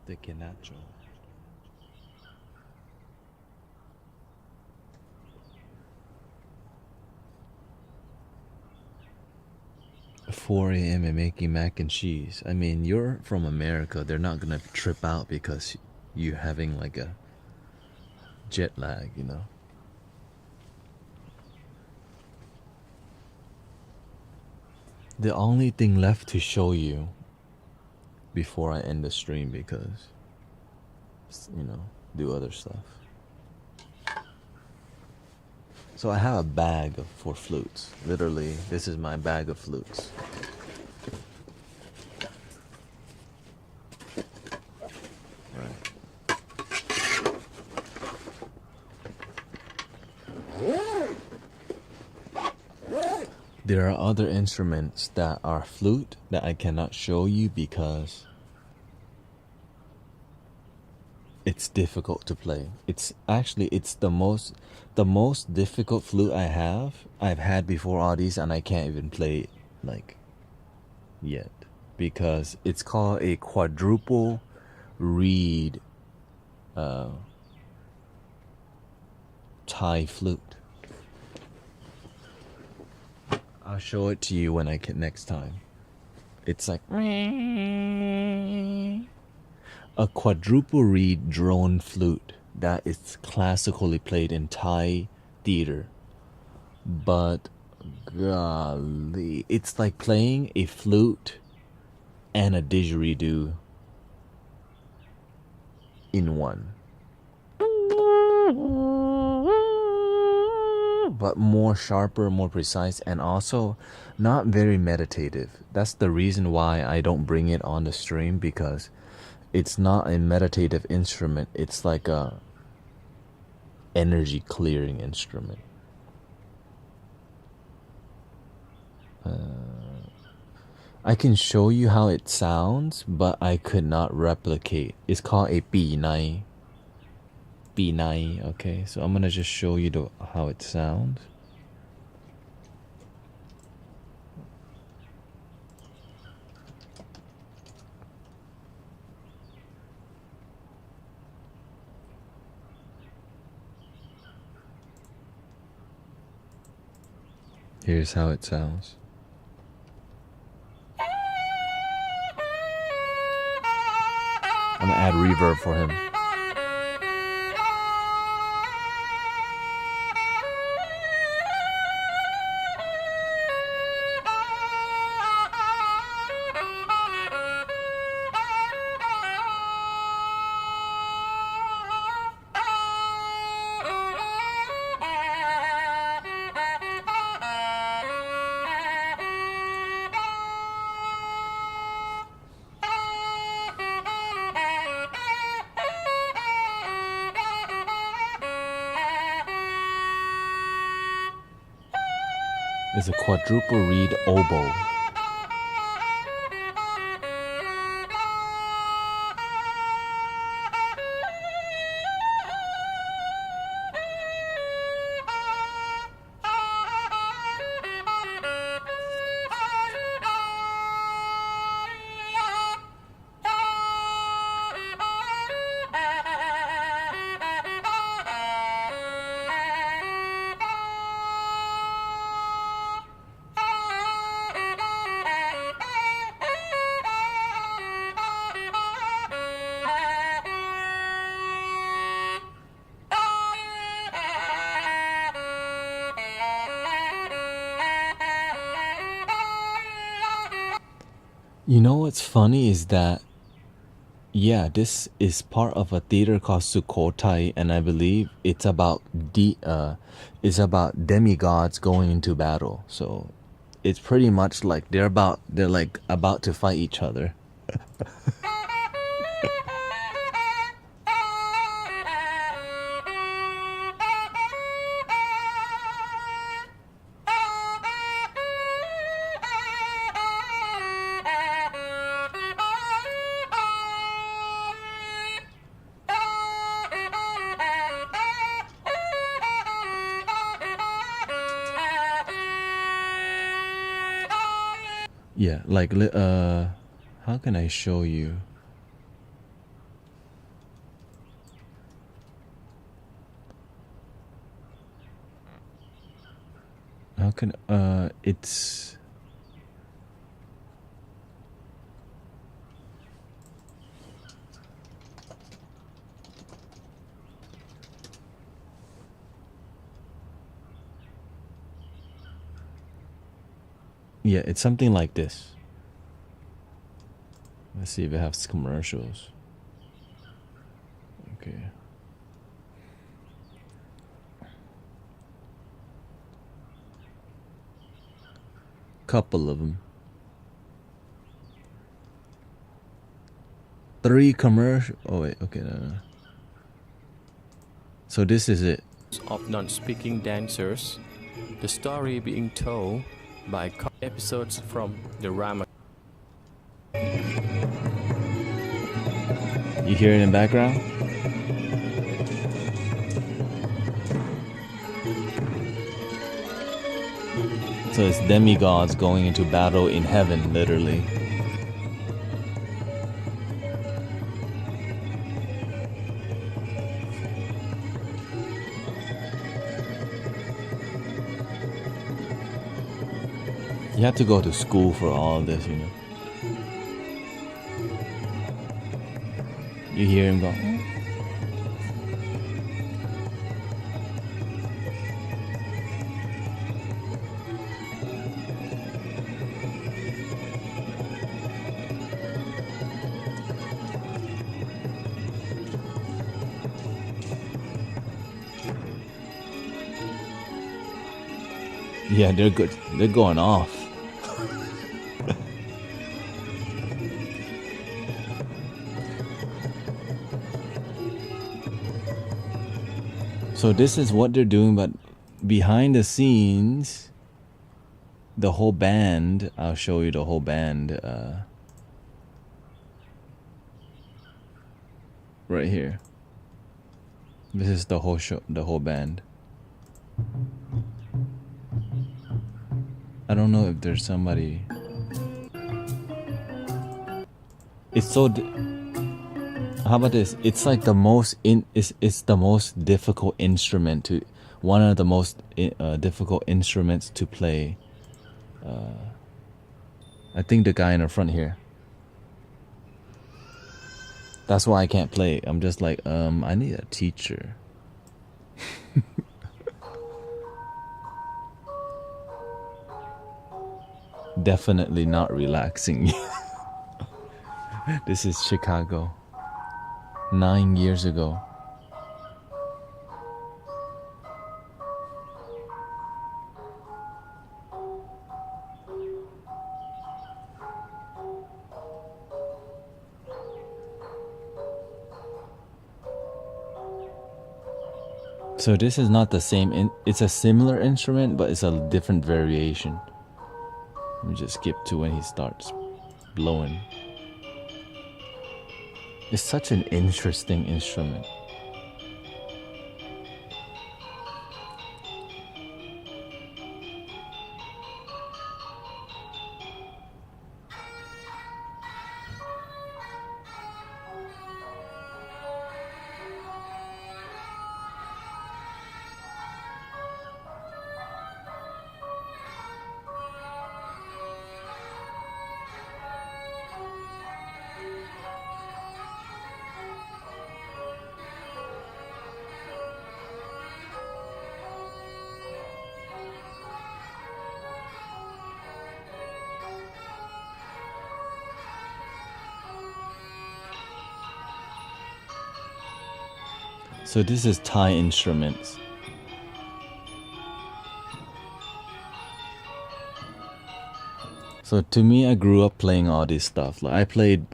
De que nacho. 4 a.m. and making mac and cheese. I mean, you're from America. They're not gonna trip out because you're having like a jet lag, you know. The only thing left to show you before I end the stream, because, you know, do other stuff. So I have a bag for flutes. Literally, this is my bag of flutes. Right. There are other instruments that are flute that I cannot show you because it's difficult to play. It's the most difficult flute I've had before all these, and I can't even play it like yet because it's called a quadruple reed Thai flute. I'll show it to you when I can next time. It's like a quadruple reed drone flute that is classically played in Thai theater. But golly, it's like playing a flute and a didgeridoo in one. But more sharper, more precise, and also not very meditative. That's the reason why I don't bring it on the stream, because it's not a meditative instrument. It's like a energy clearing instrument. I can show you how it sounds, but I could not replicate. It's called a pi nai. Pi nai, okay? So I'm gonna just show you how it sounds. Here's how it sounds. I'm gonna add reverb for him. Is a quadruple reed oboe. You know what's funny is that, yeah, this is part of a theater called Sukhothai, and I believe it's about demigods going into battle. So it's pretty much like they're like about to fight each other. Yeah, like how can I show you? How can it's yeah, it's something like this. Let's see if it has commercials. Okay. Couple of them. 3 commercial. Oh wait, okay, no. So this is it. Of non-speaking dancers, the story being told by episodes from the Rama. You hear it in the background? So it's demigods going into battle in heaven, literally. You have to go to school for all of this, you know. You hear him go. Yeah, they're good. They're going off. So this is what they're doing, but behind the scenes, the whole band, I'll show you the whole band right here. This is the whole show, the whole band. I don't know if there's somebody. It's so how about this? It's like the most it's the most difficult instrument to one of the most difficult instruments to play. I think the guy in the front here. That's why I can't play. I'm just like, I need a teacher. Definitely not relaxing. This is Chicago. 9 years ago. So this is not the same. It's a similar instrument, but it's a different variation. Let me just skip to when he starts blowing. It's such an interesting instrument. So this is Thai instruments. So to me, I grew up playing all this stuff. Like I played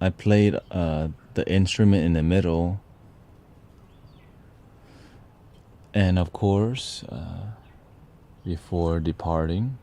the instrument in the middle, and of course, before departing.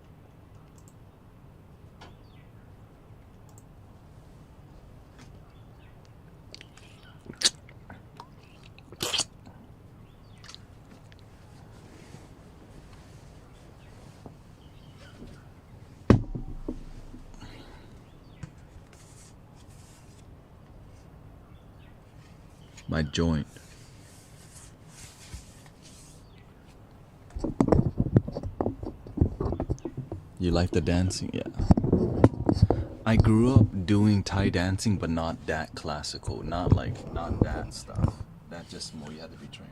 My joint. You like the dancing? Yeah. I grew up doing Thai dancing, but not that classical. Not that stuff. That just more you had to be trained.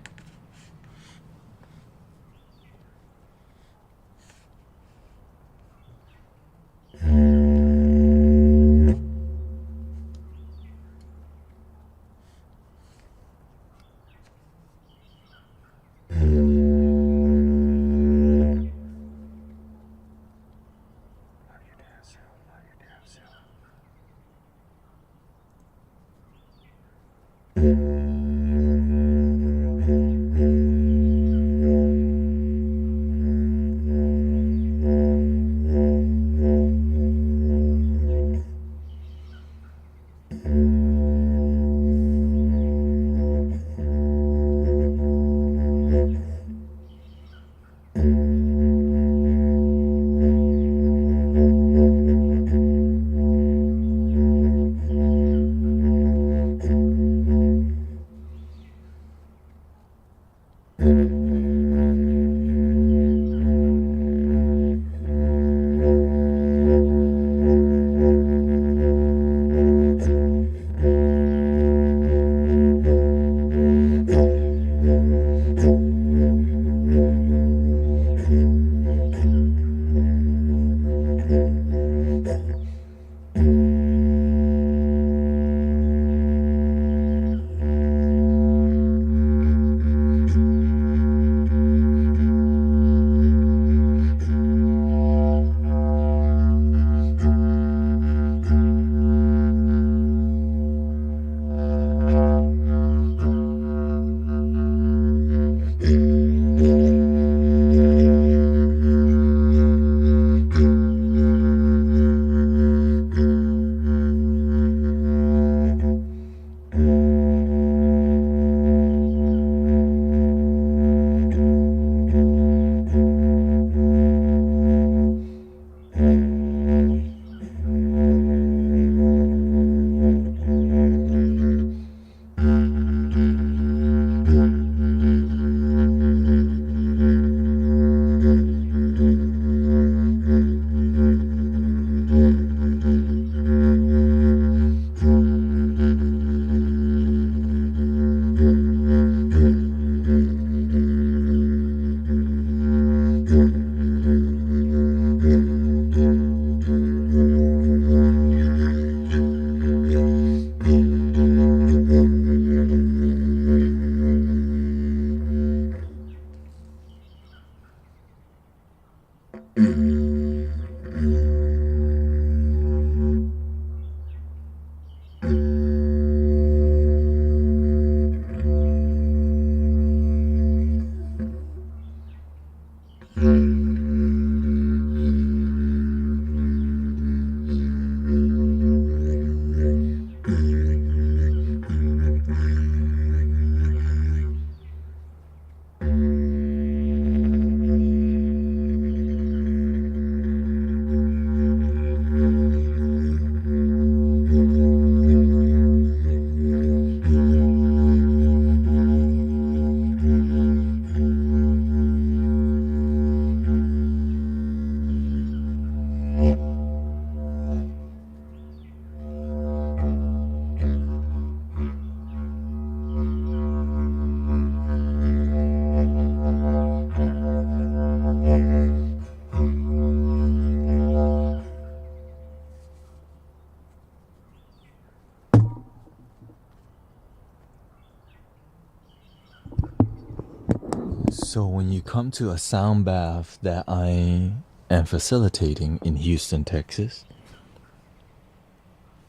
So when you come to a sound bath that I am facilitating in Houston, Texas,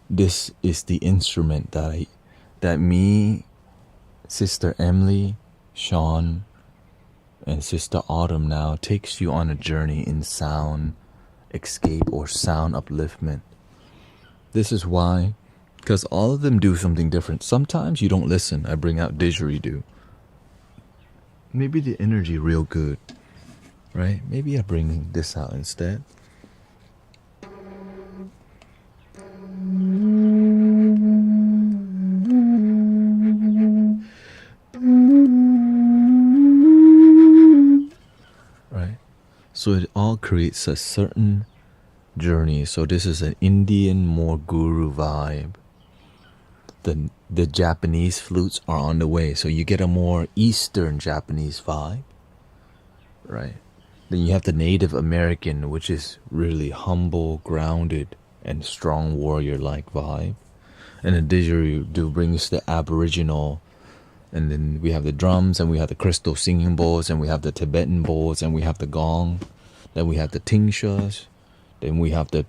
this is the instrument that me, Sister Emily, Sean, and Sister Autumn now takes you on a journey in sound escape or sound upliftment. This is why, because all of them do something different. Sometimes you don't listen. I bring out didgeridoo. Maybe the energy real good, right? Maybe I bring this out instead. Right? So it all creates a certain journey. So this is an Indian, more guru vibe. The Japanese flutes are on the way, so you get a more Eastern Japanese vibe, right? Then you have the Native American, which is really humble, grounded, and strong warrior-like vibe. And the didgeridoo brings the Aboriginal, and then we have the drums, and we have the crystal singing bowls, and we have the Tibetan bowls, and we have the gong, then we have the tingshas, then we have the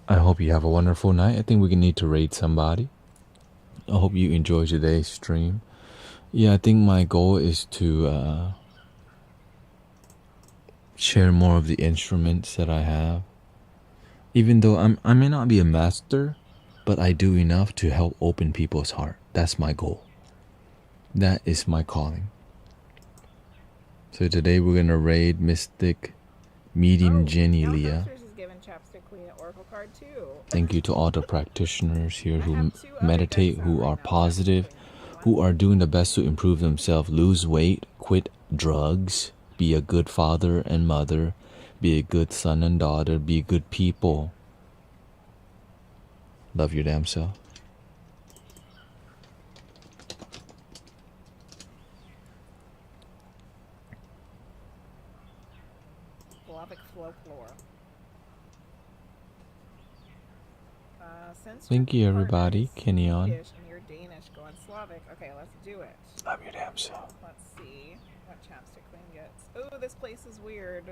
I hope you have a wonderful night. I think we need to raid somebody. I hope you enjoy today's stream. Yeah, I think my goal is to share more of the instruments that I have. Even though I may not be a master, but I do enough to help open people's heart. That's my goal. That is my calling. So today we're gonna raid Mystic Medium Jenny Leah. Thank you to all the practitioners here who meditate, who are positive, who are doing the best to improve themselves, lose weight, quit drugs, be a good father and mother, be a good son and daughter, be good people. Love your damn self. Slavic folklore. Thank you, everybody. Kenny on. And you're Danish, going Slavic. Okay, let's do it. Love your damn self. Let's see what chapstick Queen gets. Oh, this place is weird.